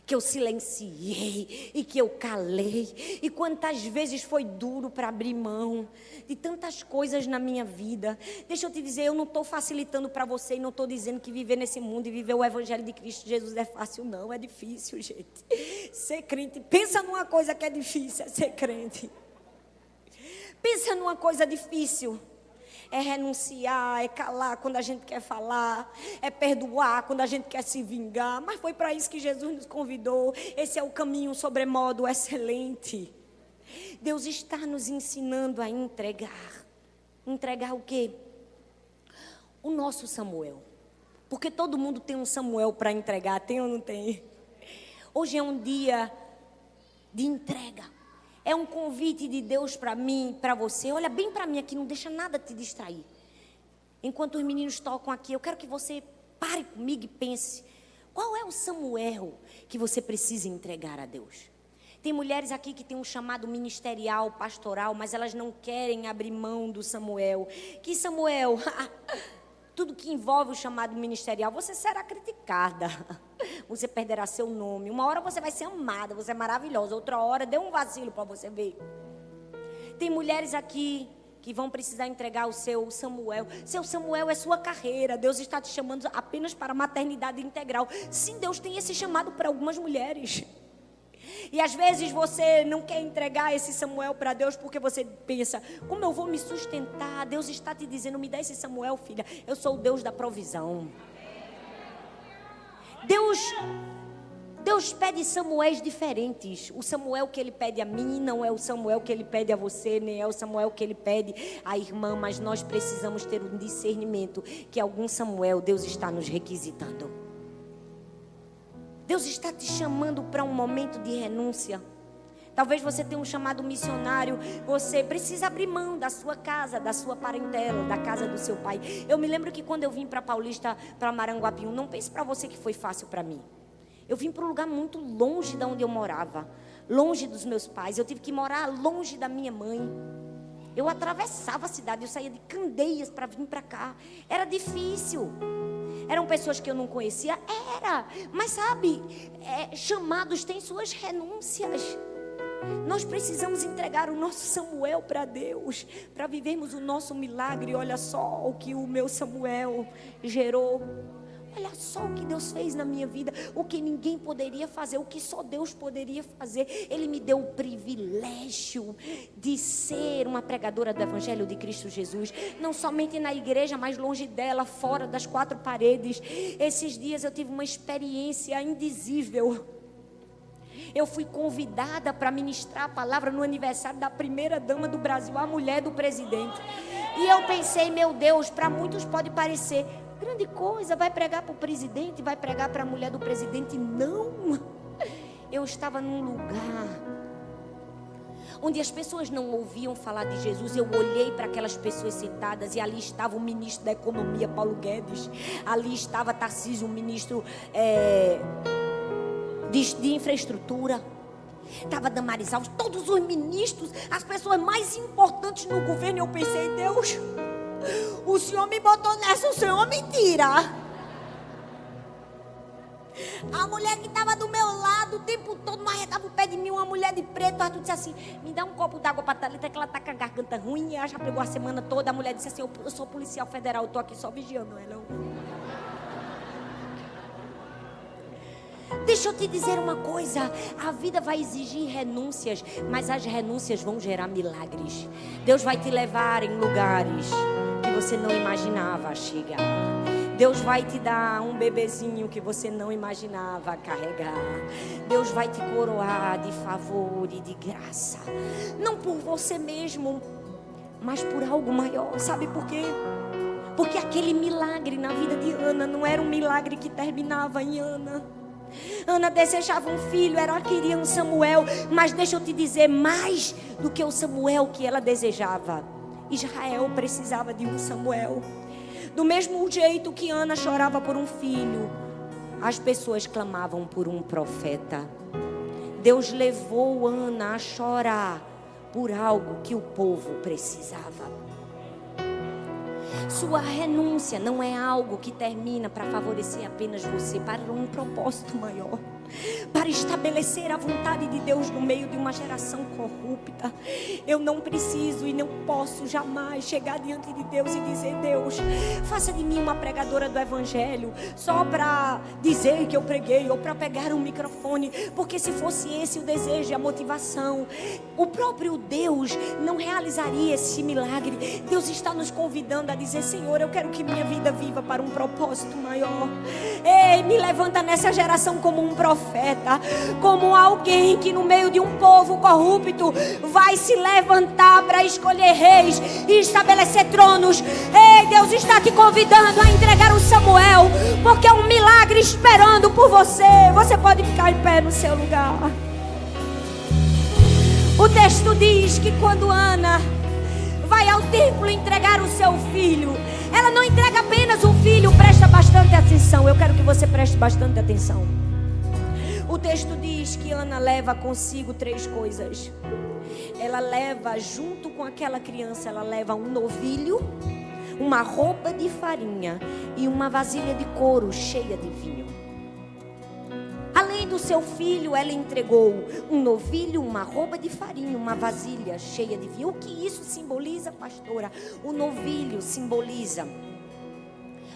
que eu silenciei e que eu calei. E quantas vezes foi duro para abrir mão de tantas coisas na minha vida. Deixa eu te dizer, eu não estou facilitando para você e não estou dizendo que viver nesse mundo e viver o Evangelho de Cristo Jesus é fácil, não. É difícil, gente. Ser crente, pensa numa coisa que é difícil, é ser crente. Pensa numa coisa difícil. É renunciar, é calar quando a gente quer falar, é perdoar quando a gente quer se vingar. Mas foi para isso que Jesus nos convidou. Esse é o caminho sobremodo excelente. Deus está nos ensinando a entregar. Entregar o quê? O nosso Samuel. Porque todo mundo tem um Samuel para entregar, tem ou não tem? Hoje é um dia de entrega. É um convite de Deus para mim, para você. Olha bem para mim aqui, não deixa nada te distrair. Enquanto os meninos tocam aqui, eu quero que você pare comigo e pense. Qual é o Samuel que você precisa entregar a Deus? Tem mulheres aqui que têm um chamado ministerial, pastoral, mas elas não querem abrir mão do Samuel. Que Samuel? Tudo que envolve o chamado ministerial, você será criticada. Você perderá seu nome. Uma hora você vai ser amada, você é maravilhosa. Outra hora, dê um vacilo para você ver. Tem mulheres aqui que vão precisar entregar o seu Samuel. Seu Samuel é sua carreira. Deus está te chamando apenas para a maternidade integral. Sim, Deus tem esse chamado para algumas mulheres. E às vezes você não quer entregar esse Samuel para Deus porque você pensa, como eu vou me sustentar? Deus está te dizendo, me dá esse Samuel, filha. Eu sou o Deus da provisão. Deus pede Samuéis diferentes. O Samuel que Ele pede a mim não é o Samuel que Ele pede a você, nem é o Samuel que Ele pede à irmã. Mas nós precisamos ter um discernimento que algum Samuel Deus está nos requisitando. Deus está te chamando para um momento de renúncia. Talvez você tenha um chamado missionário. Você precisa abrir mão da sua casa, da sua parentela, da casa do seu pai. Eu me lembro que quando eu vim para Paulista, para Maranguapium, não pense para você que foi fácil para mim. Eu vim para um lugar muito longe de onde eu morava. Longe dos meus pais. Eu tive que morar longe da minha mãe. Eu atravessava a cidade. Eu saía de Candeias para vir para cá. Era difícil. Eram pessoas que eu não conhecia? Era. Mas sabe, chamados têm suas renúncias. Nós precisamos entregar o nosso Samuel para Deus, para vivermos o nosso milagre. Olha só o que o meu Samuel gerou. Olha só o que Deus fez na minha vida, o que ninguém poderia fazer, o que só Deus poderia fazer. Ele me deu o privilégio de ser uma pregadora do Evangelho de Cristo Jesus, não somente na igreja, mas longe dela, fora das quatro paredes. Esses dias eu tive uma experiência indizível. Eu fui convidada para ministrar a palavra no aniversário da primeira dama do Brasil, a mulher do presidente. E eu pensei, meu Deus, para muitos pode parecer grande coisa, vai pregar para o presidente, vai pregar para a mulher do presidente. Não, eu estava num lugar onde as pessoas não ouviam falar de Jesus. Eu olhei para aquelas pessoas sentadas e ali estava o ministro da economia, Paulo Guedes. Ali estava Tarcísio, o ministro de infraestrutura. Estava Damaris Alves, todos os ministros, as pessoas mais importantes no governo. Eu pensei, Deus, o Senhor me botou nessa, o Senhor me tira. A mulher que estava do meu lado o tempo todo, marretava o pé de mim, uma mulher de preto. Arthur disse assim, me dá um copo d'água para Thalita, que ela está com a garganta ruim. E ela já pegou a semana toda. A mulher disse assim, eu sou policial federal, eu estou aqui só vigiando ela. Deixa eu te dizer uma coisa, a vida vai exigir renúncias, mas as renúncias vão gerar milagres. Deus vai te levar em lugares que você não imaginava chegar. Deus vai te dar um bebezinho que você não imaginava carregar. Deus vai te coroar de favor e de graça. Não por você mesmo, mas por algo maior. Sabe por quê? Porque aquele milagre na vida de Ana não era um milagre que terminava em Ana. Ana desejava um filho, ela queria um Samuel. Mas deixa eu te dizer, mais do que o Samuel que ela desejava, Israel precisava de um Samuel. Do mesmo jeito que Ana chorava por um filho, as pessoas clamavam por um profeta. Deus levou Ana a chorar por algo que o povo precisava. Sua renúncia não é algo que termina para favorecer apenas você, para um propósito maior. para estabelecer a vontade de Deus no meio de uma geração corrupta. Eu não preciso e não posso jamais chegar diante de Deus e dizer: Deus, faça de mim uma pregadora do Evangelho, só para dizer que eu preguei ou para pegar um microfone, porque se fosse esse o desejo e a motivação, o próprio Deus não realizaria esse milagre. Deus está nos convidando a dizer: Senhor, eu quero que minha vida viva para um propósito maior. Ei, me levanta nessa geração como um profeta, como alguém que no meio de um povo corrupto vai se levantar para escolher reis e estabelecer tronos. Ei, Deus está te convidando a entregar o Samuel, porque é um milagre esperando por você. Você pode ficar em pé no seu lugar. O texto diz que quando Ana vai ao templo entregar o seu filho, ela não entrega apenas o filho. Presta bastante atenção, eu quero que você preste bastante atenção. O texto diz que Ana leva consigo 3 coisas. Ela leva junto com aquela criança, ela leva um novilho, uma roupa de farinha e uma vasilha de couro cheia de vinho. Além do seu filho, ela entregou um novilho, uma roupa de farinha, uma vasilha cheia de vinho. O que isso simboliza, pastora? O novilho simboliza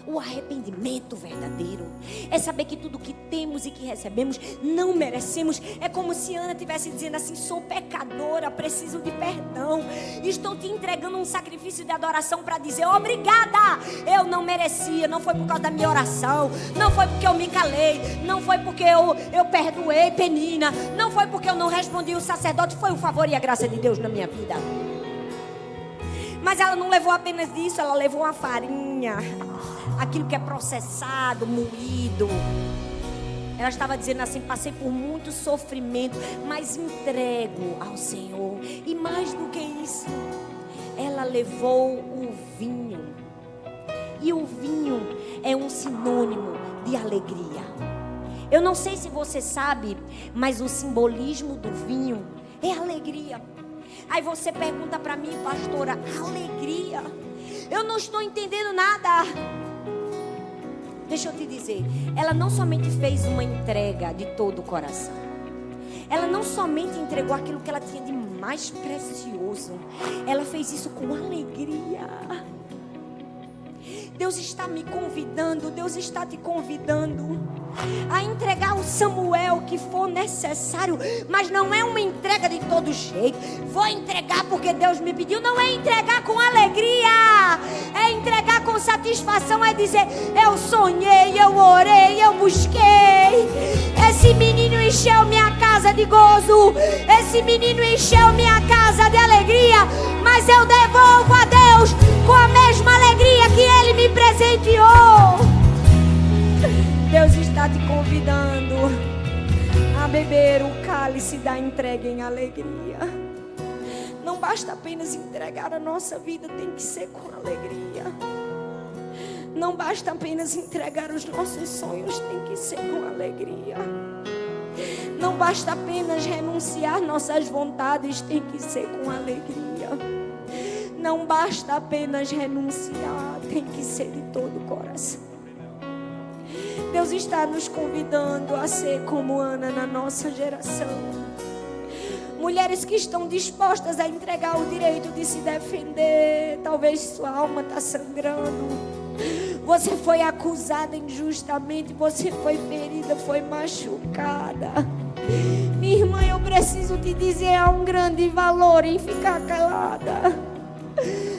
o arrependimento verdadeiro. É saber que tudo que temos e que recebemos não merecemos. É como se Ana estivesse dizendo assim: sou pecadora, preciso de perdão. Estou te entregando um sacrifício de adoração para dizer: obrigada, eu não merecia. Não foi por causa da minha oração, não foi porque eu me calei, não foi porque eu perdoei Penina, não foi porque eu não respondi o sacerdote. Foi o favor e a graça de Deus na minha vida. Mas ela não levou apenas isso, ela levou a farinha, aquilo que é processado, moído. Ela estava dizendo assim: passei por muito sofrimento, mas entrego ao Senhor. E mais do que isso, ela levou o vinho. E o vinho é um sinônimo de alegria. Eu não sei se você sabe, mas o simbolismo do vinho é alegria. Aí você pergunta para mim: pastora, alegria? Eu não estou entendendo nada. Deixa eu te dizer, ela não somente fez uma entrega de todo o coração. Ela não somente entregou aquilo que ela tinha de mais precioso. Ela fez isso com alegria. Deus está me convidando, Deus está te convidando a entregar o Samuel que for necessário, mas não é uma entrega de todo jeito. Vou entregar porque Deus me pediu. Não é entregar com alegria, é entregar com satisfação. É dizer: eu sonhei, eu orei, eu busquei. Esse menino encheu minha casa de gozo, esse menino encheu minha casa de alegria, mas eu devolvo a Deus com a mesma alegria que Ele me presenteou. Deus está te convidando a beber o cálice da entrega em alegria. Não basta apenas entregar a nossa vida, tem que ser com alegria. Não basta apenas entregar os nossos sonhos, tem que ser com alegria. Não basta apenas renunciar nossas vontades, tem que ser com alegria. Não basta apenas renunciar, tem que ser de todo o coração. Deus está nos convidando a ser como Ana na nossa geração. Mulheres que estão dispostas a entregar o direito de se defender. Talvez sua alma está sangrando. Você foi acusada injustamente, você foi ferida, foi machucada. Minha irmã, eu preciso te dizer, há um grande valor em ficar calada.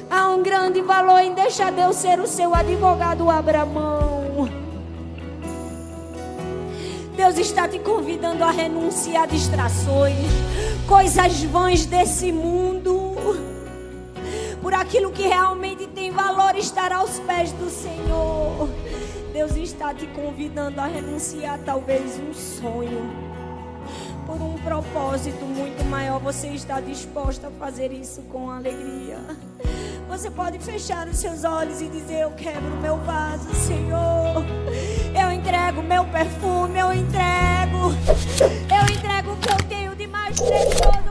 Há um grande valor em deixar Deus ser o seu advogado, abra mão. Deus está te convidando a renunciar a distrações, coisas vãs desse mundo, por aquilo que realmente tem valor, estar aos pés do Senhor. Deus está te convidando a renunciar talvez um sonho, por um propósito muito maior. Você está disposta a fazer isso com alegria? Você pode fechar os seus olhos e dizer: eu quebro meu vaso, Senhor. Eu entrego meu perfume, eu entrego o que eu tenho de mais precioso.